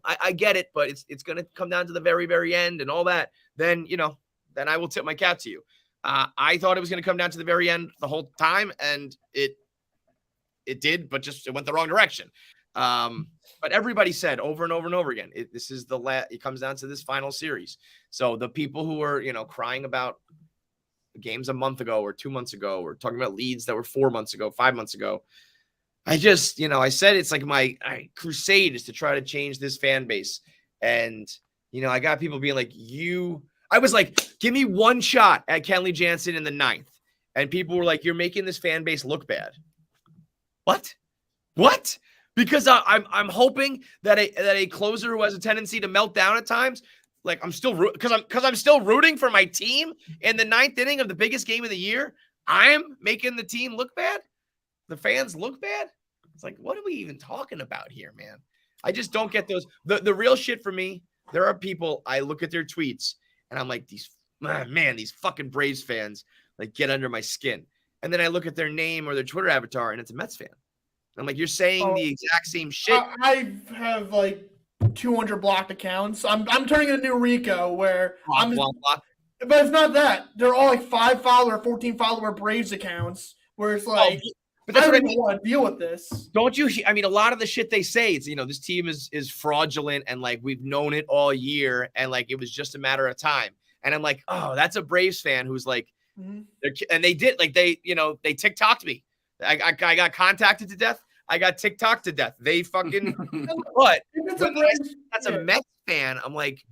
I get it, but it's going to come down to the very, very end and all that, then I will tip my cap to you. I thought it was going to come down to the very end the whole time, and it did, but just it went the wrong direction. But everybody said over and over and over again, it comes down to this final series. So the people who were, crying about games a month ago or 2 months ago, or talking about leads that were 4 months ago, 5 months ago, I just, I said it's like my crusade is to try to change this fan base. And, I got people being like, I was like, give me one shot at Kenley Jansen in the 9th. And people were like, you're making this fan base look bad. What? Because I'm hoping that a closer who has a tendency to melt down at times, like I'm still because I'm still rooting for my team in the 9th inning of the biggest game of the year. I'm making the team look bad. The fans look bad. It's like, what are we even talking about here, man? I just don't get those. The real shit for me, there are people, I look at their tweets and I'm like, these fucking Braves fans like get under my skin. And then I look at their name or their Twitter avatar and it's a Mets fan. I'm like, you're saying the exact same shit. I have like 200 blocked accounts. I'm turning a new Rico where block. But it's not that. They're all like 5 follower, 14 follower Braves accounts where it's like, but that's I what I don't mean. want to deal with this. Don't you? I mean, a lot of the shit they say, it's, this team is fraudulent and like we've known it all year and like it was just a matter of time. And I'm like, oh, that's a Braves fan who's like, and they did like they TikToked me. I got contacted to death. I got TikToked to death. They fucking but that's a Mets fan. I'm like,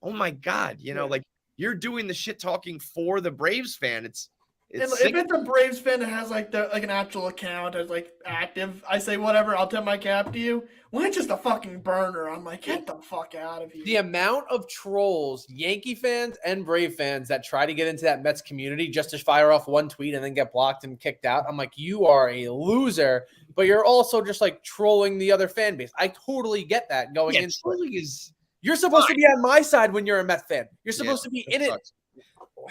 oh my God, like you're doing the shit talking for the Braves fan. It's if it's a Braves fan that has like an actual account as like active, I say whatever, I'll tip my cap to you. When it's just a fucking burner, I'm like, get the fuck out of here. The amount of trolls, Yankee fans and Brave fans that try to get into that Mets community just to fire off one tweet and then get blocked and kicked out. I'm like, you are a loser, but you're also just like trolling the other fan base. I totally get that going into it. You're supposed to be on my side when you're a Mets fan. You're supposed to be in it.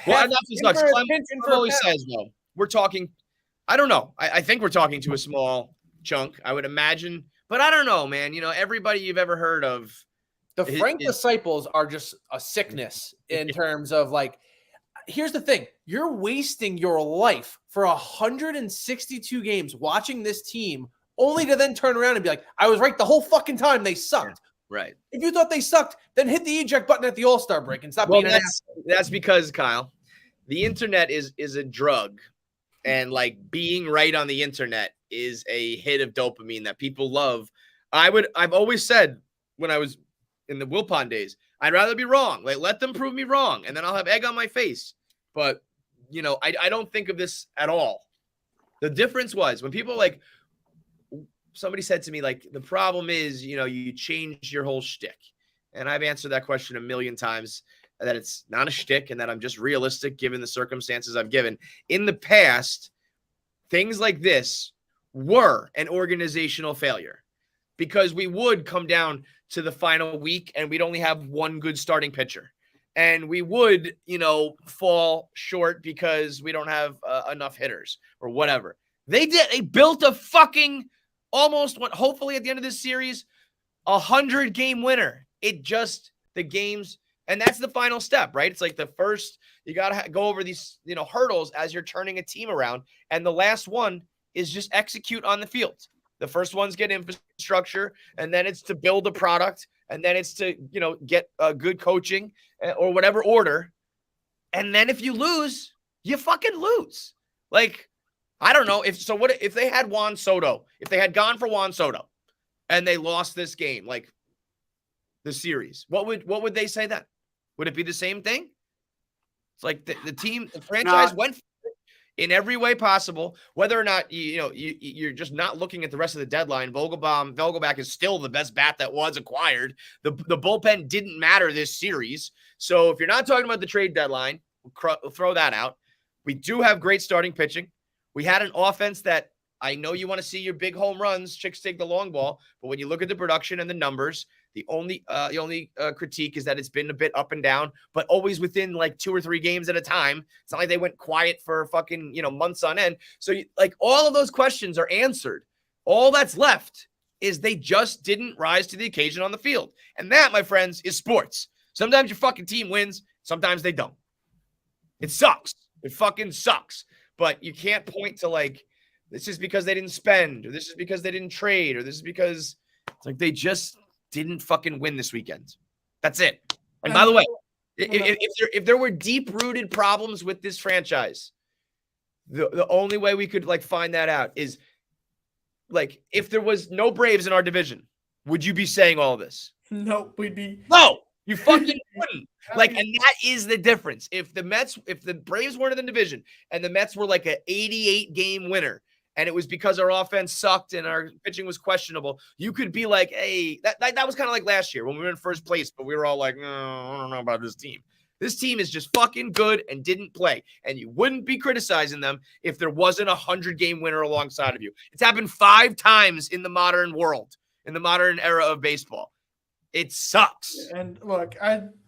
Well, enough is sucks. Clem always says, though, we're talking, I don't know. I think we're talking to a small chunk, I would imagine. But I don't know, man. Everybody you've ever heard of. The Frank disciples are just a sickness in terms of like, here's the thing. You're wasting your life for 162 games watching this team only to then turn around and be like, I was right the whole fucking time. They sucked. Right. If you thought they sucked, then hit the eject button at the All-Star break and stop being an asshole. That's because, Kyle, the internet is a drug. And like being right on the internet is a hit of dopamine that people love. I've always said when I was in the Wilpons days, I'd rather be wrong. Like let them prove me wrong and then I'll have egg on my face. But I don't think of this at all. The difference was when people like somebody said to me, like, the problem is, you change your whole shtick. And I've answered that question a million times, that it's not a shtick and that I'm just realistic given the circumstances I've given. In the past, things like this were an organizational failure because we would come down to the final week and we'd only have one good starting pitcher. And we would, fall short because we don't have enough hitters or whatever. They built a fucking almost what, hopefully at the end of this series, 100-game winner. The games, and that's the final step, right? It's like the first, you got to go over these, hurdles as you're turning a team around. And the last one is just execute on the field. The first one's get infrastructure, and then it's to build a product, and then it's to, get good coaching or whatever order. And then if you lose, you fucking lose. Like, I don't know if they had Juan Soto, if they had gone for Juan Soto and they lost this game, like the series, what would they say then? Would it be the same thing? It's like the team, the franchise went for it. in every way possible. Whether or not you're just not looking at the rest of the deadline. Vogelback is still the best bat that was acquired. The bullpen didn't matter this series. So if you're not talking about the trade deadline, we'll throw that out. We do have great starting pitching. We had an offense that I know you want to see your big home runs, chicks take the long ball, but when you look at the production and the numbers, the only critique is that it's been a bit up and down, but always within like 2 or 3 games at a time. It's not like they went quiet for fucking, months on end. So all of those questions are answered. All that's left is they just didn't rise to the occasion on the field. And that, my friends, is sports. Sometimes your fucking team wins. Sometimes they don't. It sucks. It fucking sucks. But you can't point to this is because they didn't spend, or this is because they didn't trade, or this is because it's like they just didn't fucking win this weekend. That's it. And by the way, if there were deep-rooted problems with this franchise, the only way we could find that out is if there was no Braves in our division, would you be saying all this? No, we'd be. No, you fucking wouldn't. And that is the difference. If the Braves weren't in the division and the Mets were like an 88-game winner, and it was because our offense sucked and our pitching was questionable, you could be like, hey, that was kind of like last year when we were in first place, but we were all like, no, I don't know about this team. This team is just fucking good and didn't play. And you wouldn't be criticizing them if there wasn't a 100-game winner alongside of you. It's happened 5 times in the modern world, in the modern era of baseball. It sucks. And look,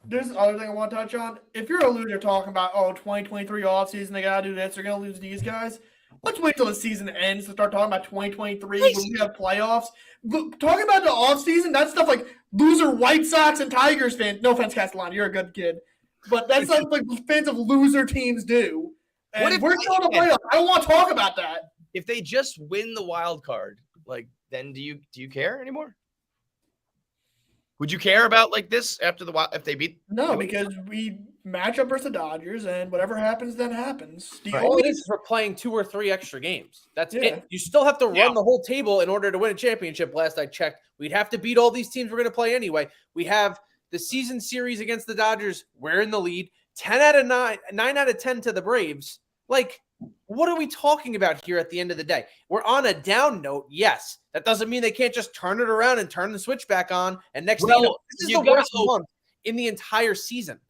there's another thing I want to touch on. If you're a loser talking about, 2023 offseason, they got to do this, they're going to lose these guys. Let's wait till the season ends to start talking about 2023 when we have playoffs. Talking about the offseason, that's stuff like loser White Sox and Tigers fans. No offense, Castellano, you're a good kid. But that's stuff like fans of loser teams do. And what if we're still in the playoffs? I don't want to talk about that. If they just win the wild card, then do you care anymore? Would you care about this after if they beat? No, because we match up versus the Dodgers, and whatever happens, then happens. All it is we're playing 2 or 3 extra games. That's it. You still have to run the whole table in order to win a championship. Last I checked, we'd have to beat all these teams we're going to play anyway. We have the season series against the Dodgers. We're in the lead. 10 out of 9 out of 10 to the Braves. What are we talking about here at the end of the day? We're on a down note, yes. That doesn't mean they can't just turn it around and turn the switch back on. And next thing you know, this is the worst month in the entire season.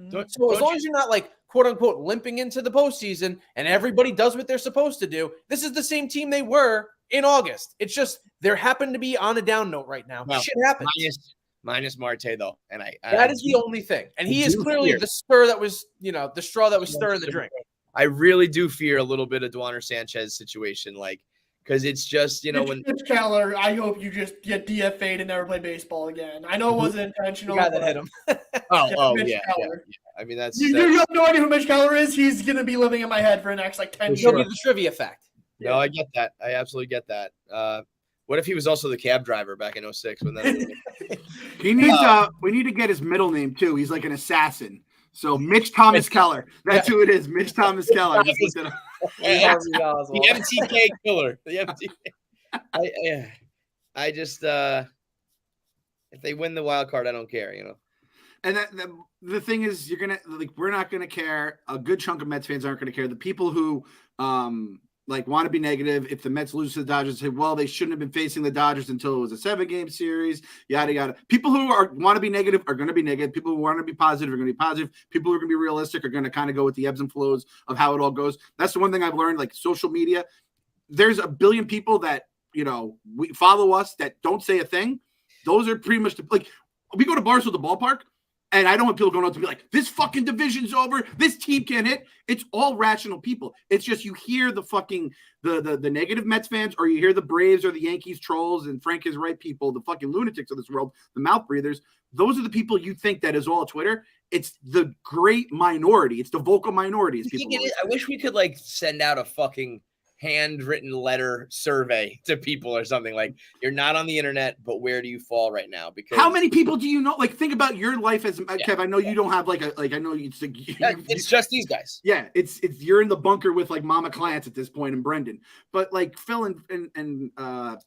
So as long as you're not quote unquote limping into the postseason and everybody does what they're supposed to do, this is the same team they were in August. It's just they happen to be on a down note right now. Shit happens. Minus Marte though, and that is the only thing. And he is clearly the straw that was stirring the drink. I really do fear a little bit of Duaner Sanchez situation, because it's just, when Mitch Keller, I hope you just get DFA'd and never play baseball again. I know it wasn't intentional. The guy that hit him. Yeah. I mean, you have no idea who Mitch Keller is. He's gonna be living in my head for the next 10 years. He'll be the trivia fact. No, I get that. I absolutely get that. What if he was also the cab driver back in 06? He needs. We need to get his middle name too. He's like an assassin. So Mitch Thomas Keller. That's who it is. Mitch Thomas Keller. The MTK killer. The MTK. I just if they win the wild card, I don't care, And the thing is, we're not gonna care. A good chunk of Mets fans aren't gonna care. The people who want to be negative, if the Mets lose to the Dodgers, say, well, they shouldn't have been facing the Dodgers until it was a 7-game series, yada, yada. People who want to be negative are going to be negative. People who want to be positive are going to be positive. People who are going to be realistic are going to kind of go with the ebbs and flows of how it all goes. That's the one thing I've learned, social media. There's a billion people that, we follow us that don't say a thing. Those are pretty much we go to Barstool, the ballpark. And I don't want people going out to be like, this fucking division's over. This team can't hit. It's all rational people. It's just you hear the fucking the negative Mets fans, or you hear the Braves or the Yankees trolls and Frank is right people, the fucking lunatics of this world, the mouth breathers. Those are the people you think that is all Twitter. It's the great minority. It's the vocal minority. I wish we could send out a fucking handwritten letter survey to people or something you're not on the internet, but where do you fall right now? Because how many people do you know? Think about your life as Kev. I know you don't have I know it's just these guys. Yeah, it's you're in the bunker with Mama Clance at this point and Brendan, but Phil and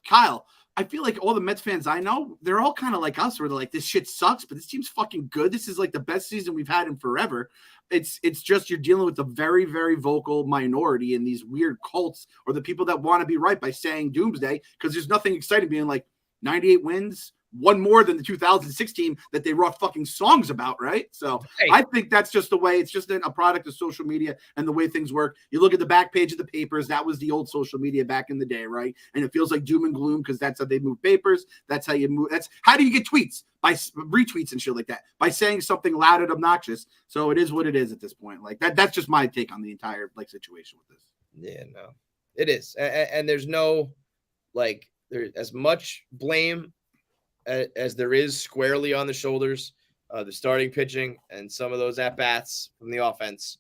Kyle, I feel like all the Mets fans I know, they're all kind of like us, where they're like, this shit sucks, but this team's fucking good. This is like the best season we've had in forever. It's just you're dealing with a very, very vocal minority in these weird cults, or the people that want to be right by saying doomsday, because there's nothing exciting being like 98 wins, one more than the 2016 that they wrote fucking songs about, right? So Hey. I think that's just the way. It's just a product of social media and the way things work. You look at the back page of the papers. That was the old social media back in the day, right? And it feels like doom and gloom because that's how they move papers. That's how you move. That's how do you get tweets? By retweets and shit like that, by saying something loud and obnoxious. So it is what it is at this point. Like that's just my take on the entire like situation with this. Yeah, no, it is. And there's no, like, there's as much blame as there is squarely on the shoulders of the starting pitching and some of those at-bats from the offense.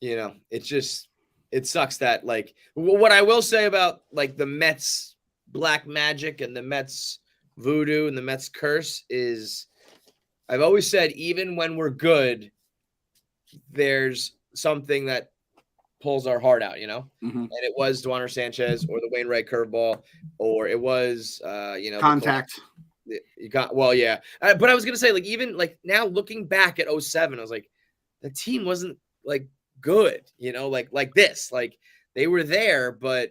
You know, it sucks that, like, what I will say about, like, the Mets black magic and the Mets voodoo and the Mets curse is, I've always said, even when we're good, there's something that pulls our heart out, you know? Mm-hmm. And it was Duaner Sanchez or the Wainwright curveball, or it was, contact. You got, well, yeah. But I was going to say, like, even like now looking back at 07, I was like, the team wasn't like good, you know, like this, like they were there, but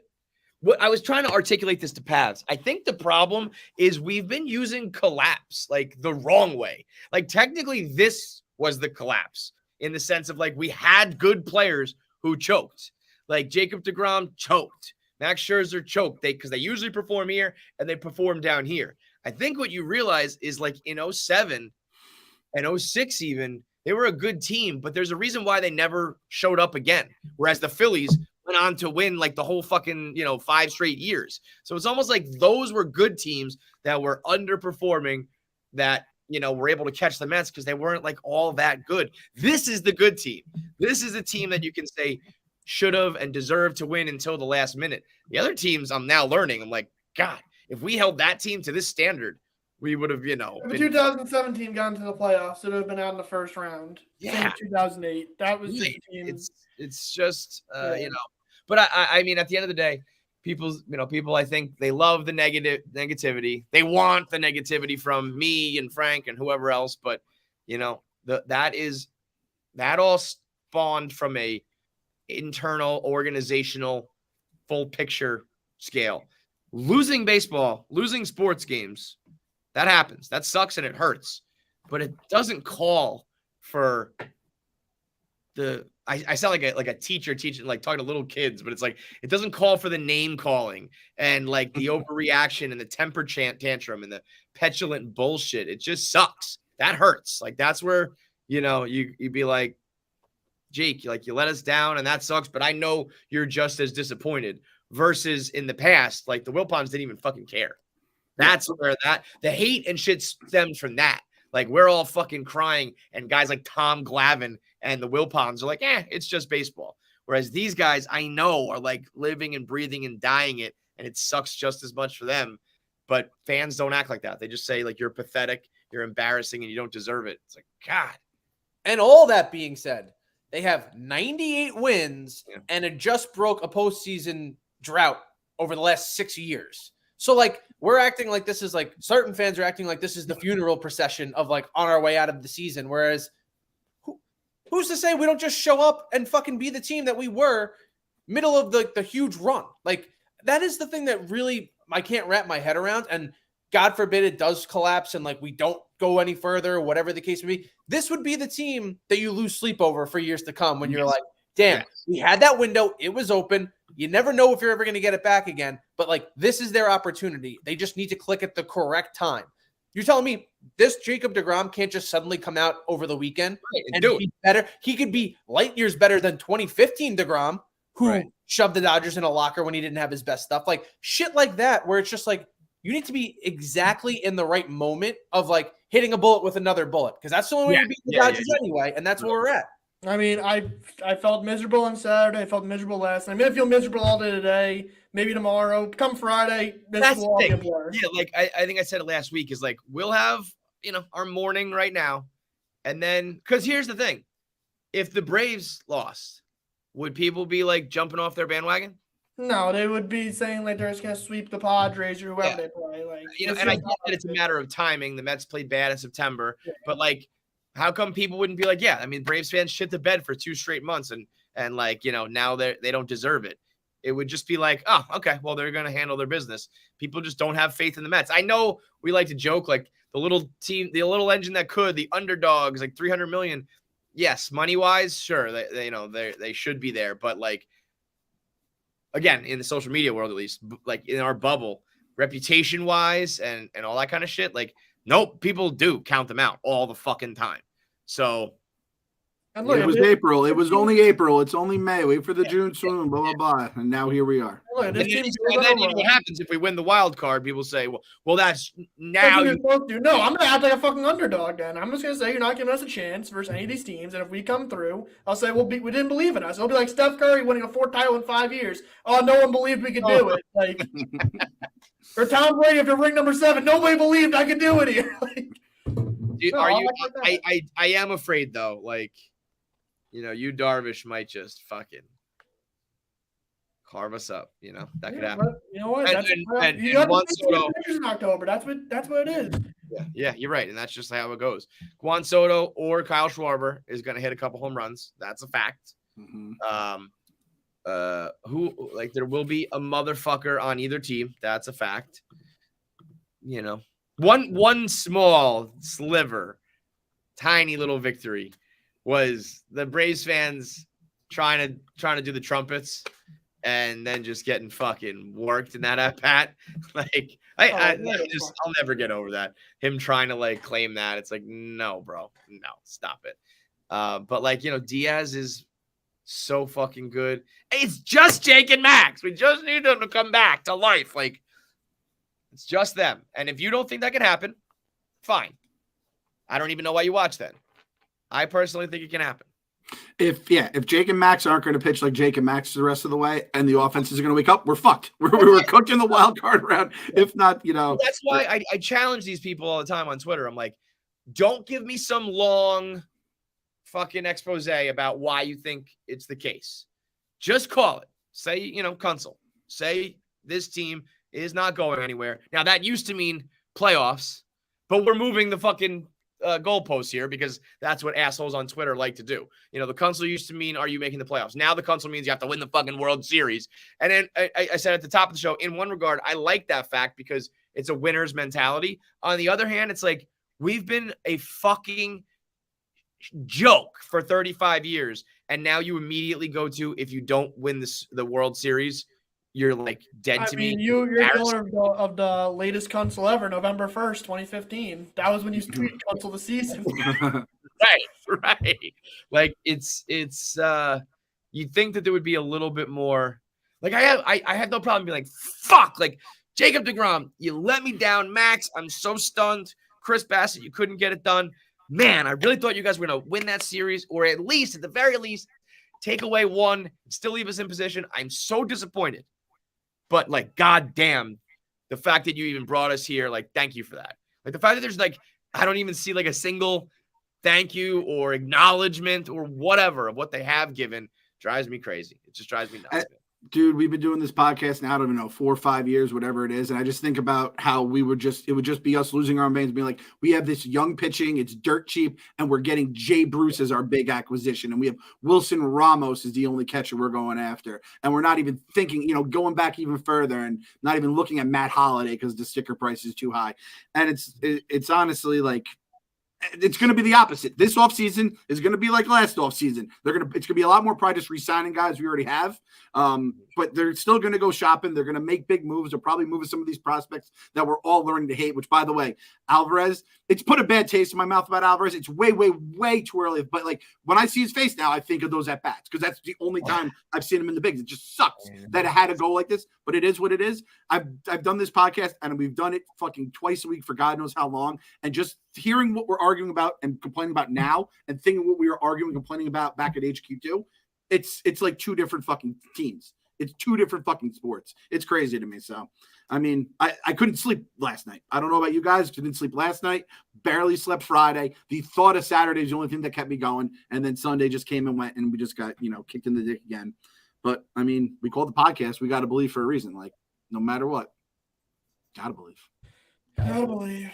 what I was trying to articulate this to Pavs. I think the problem is we've been using collapse like the wrong way. Like technically this was the collapse in the sense of like we had good players who choked, like Jacob deGrom choked, Max Scherzer choked, because they usually perform here and they perform down here. I think what you realize is like in 07 and 06 even, they were a good team, but there's a reason why they never showed up again. Whereas the Phillies went on to win like the whole fucking, 5 straight years. So it's almost like those were good teams that were underperforming that, were able to catch the Mets because they weren't like all that good. This is the good team. This is a team that you can say should have and deserved to win until the last minute. The other teams I'm now learning, I'm like, God, if we held that team to this standard, we would have, If 2017 got into the playoffs, it would have been out in the first round. Yeah. 2008. That was the team. It's just, but I mean, at the end of the day, people, I think they love the negativity. They want the negativity from me and Frank and whoever else. But, that all spawned from a internal organizational full picture scale. Losing baseball, losing sports games, that happens. That sucks and it hurts. But it doesn't call for I sound like a teacher teaching, like talking to little kids, but it's like it doesn't call for the name calling and like the overreaction and the temper tantrum and the petulant bullshit. It just sucks. That hurts. Like that's where you'd be like, Jake, like you let us down and that sucks, but I know you're just as disappointed. Versus in the past, like the Wilpons didn't even fucking care. That's where the hate and shit stems from that. Like we're all fucking crying, and guys like Tom Glavine and the Wilpons are like, it's just baseball. Whereas these guys I know are like living and breathing and dying it, and it sucks just as much for them. But fans don't act like that. They just say like you're pathetic, you're embarrassing, and you don't deserve it. It's like, God. And all that being said, they have 98 wins and it just broke a postseason drought over the last 6 years. So like we're acting like this is like certain fans are acting like this is the funeral procession of like on our way out of the season. Whereas who's to say we don't just show up and fucking be the team that we were middle of the huge run? Like that is the thing that really I can't wrap my head around. And God forbid it does collapse and like we don't go any further, whatever the case may be. This would be the team that you lose sleep over for years to come when you're like, damn, we had that window. It was open. You never know if you're ever going to get it back again. But like, this is their opportunity. They just need to click at the correct time. You're telling me this Jacob deGrom can't just suddenly come out over the weekend and be better? He could be light years better than 2015 deGrom, who shoved the Dodgers in a locker when he didn't have his best stuff. Like shit like that, where it's just like, you need to be exactly in the right moment of like hitting a bullet with another bullet. Because that's the only way to beat the Dodgers anyway. And that's where we're at. I mean, I felt miserable on Saturday. I felt miserable last night. I mean, I feel miserable all day today. Maybe tomorrow. Come Friday, this will all get worse. Yeah, like I think I said it last week is like we'll have our morning right now, and then because here's the thing: if the Braves lost, would people be like jumping off their bandwagon? No, they would be saying like they're just gonna sweep the Padres or whoever they play. Like, and I get that it's a matter of timing. The Mets played bad in September, but like, how come people wouldn't be like, yeah? I mean, Braves fans shit the bed for 2 straight months, and like, now they don't deserve it. It would just be like, oh, okay, well, they're gonna handle their business. People just don't have faith in the Mets. I know we like to joke like the little team, the little engine that could, the underdogs, like 300 million. Yes, money wise, sure, they should be there, but like, again, in the social media world, at least, like in our bubble, reputation wise and all that kind of shit, like, nope, people do count them out all the fucking time. So and look, it was April. It was only April. It's only May. Wait for the June swoon, blah, blah, blah. And now here we are. Look, and then what happens if we win the wild card? People say, well, that's now. No, I'm going to act like a fucking underdog then. I'm just going to say you're not giving us a chance versus any of these teams. And if we come through, I'll say, well, we didn't believe in us. It'll be like Steph Curry winning a 4th title in 5 years. Oh, no one believed we could do it. Like, or Tom Brady after ring number 7. Nobody believed I could do it here. I am afraid, though, like, you Darvish might just fucking carve us up. That could happen. You know what? You got the pictures in October. That's what it is. Yeah, you're right, and that's just how it goes. Juan Soto or Kyle Schwarber is going to hit a couple home runs. That's a fact. Mm-hmm. There will be a motherfucker on either team. That's a fact. One small sliver, tiny little victory was the Braves fans trying to do the trumpets and then just getting fucking worked in that at bat. Like I'll never get over that. Him trying to like claim that. It's like, no, bro, no, stop it. But like, Diaz is so fucking good. It's just Jake and Max. We just need them to come back to life. Like, it's just them. And if you don't think that can happen, fine. I don't even know why you watch then. I personally think it can happen. If Jake and Max aren't going to pitch like Jake and Max the rest of the way, and the offense is going to wake up, we're fucked. We're cooking the wild card round. If not, That's why I challenge these people all the time on Twitter. I'm like, don't give me some long fucking expose about why you think it's the case. Just call it. Say, Kunzel. Say this team is not going anywhere. Now, that used to mean playoffs, but we're moving the fucking goalposts here because that's what assholes on Twitter like to do. The Kunzel used to mean, are you making the playoffs? Now the Kunzel means you have to win the fucking World Series. And then I said at the top of the show, in one regard, I like that fact because it's a winner's mentality. On the other hand, it's like, we've been a fucking joke for 35 years. And now you immediately go to, if you don't win the World Series, you're like dead to me. You're the of the latest Kunzel ever, November 1st, 2015. That was when you tweeted Kunzel the season. Right. Like it's you'd think that there would be a little bit more. Like I had no problem being like, fuck, like Jacob deGrom, you let me down. Max, I'm so stunned. Chris Bassett, you couldn't get it done. Man, I really thought you guys were gonna win that series, or at the very least, take away one, still leave us in position. I'm so disappointed. But like, goddamn, the fact that you even brought us here, like, thank you for that. Like the fact that there's like, I don't even see like a single thank you or acknowledgement or whatever of what they have given drives me crazy. It just drives me nuts. Dude, we've been doing this podcast now, I don't even know, 4 or 5 years, whatever it is. And I just think about how it would just be us losing our veins, being like, we have this young pitching, it's dirt cheap, and we're getting Jay Bruce as our big acquisition. And we have Wilson Ramos is the only catcher we're going after. And we're not even thinking, going back even further and not even looking at Matt Holliday because the sticker price is too high. And it's honestly like, it's going to be the opposite. This offseason is going to be like last offseason. It's going to be a lot more pride just re-signing guys we already have. But they're still going to go shopping. They're going to make big moves. They'll probably move some of these prospects that we're all learning to hate, which, by the way, Alvarez, it's put a bad taste in my mouth about Alvarez. It's way, way, way too early. But like when I see his face now, I think of those at-bats because that's the only time I've seen him in the bigs. It just sucks that it had to go like this, but it is what it is. I've done this podcast and we've done it fucking twice a week for God knows how long. And just hearing what we're arguing about and complaining about now and thinking what we were arguing and complaining about back at HQ2, it's like 2 different fucking teams. It's 2 different fucking sports. It's crazy to me. So, I mean, I couldn't sleep last night. I don't know about you guys. Didn't sleep last night. Barely slept Friday. The thought of Saturday is the only thing that kept me going. And then Sunday just came and went, and we just got, kicked in the dick again. But I mean, we called the podcast. We got to believe for a reason. Like, no matter what, gotta believe. Gotta believe.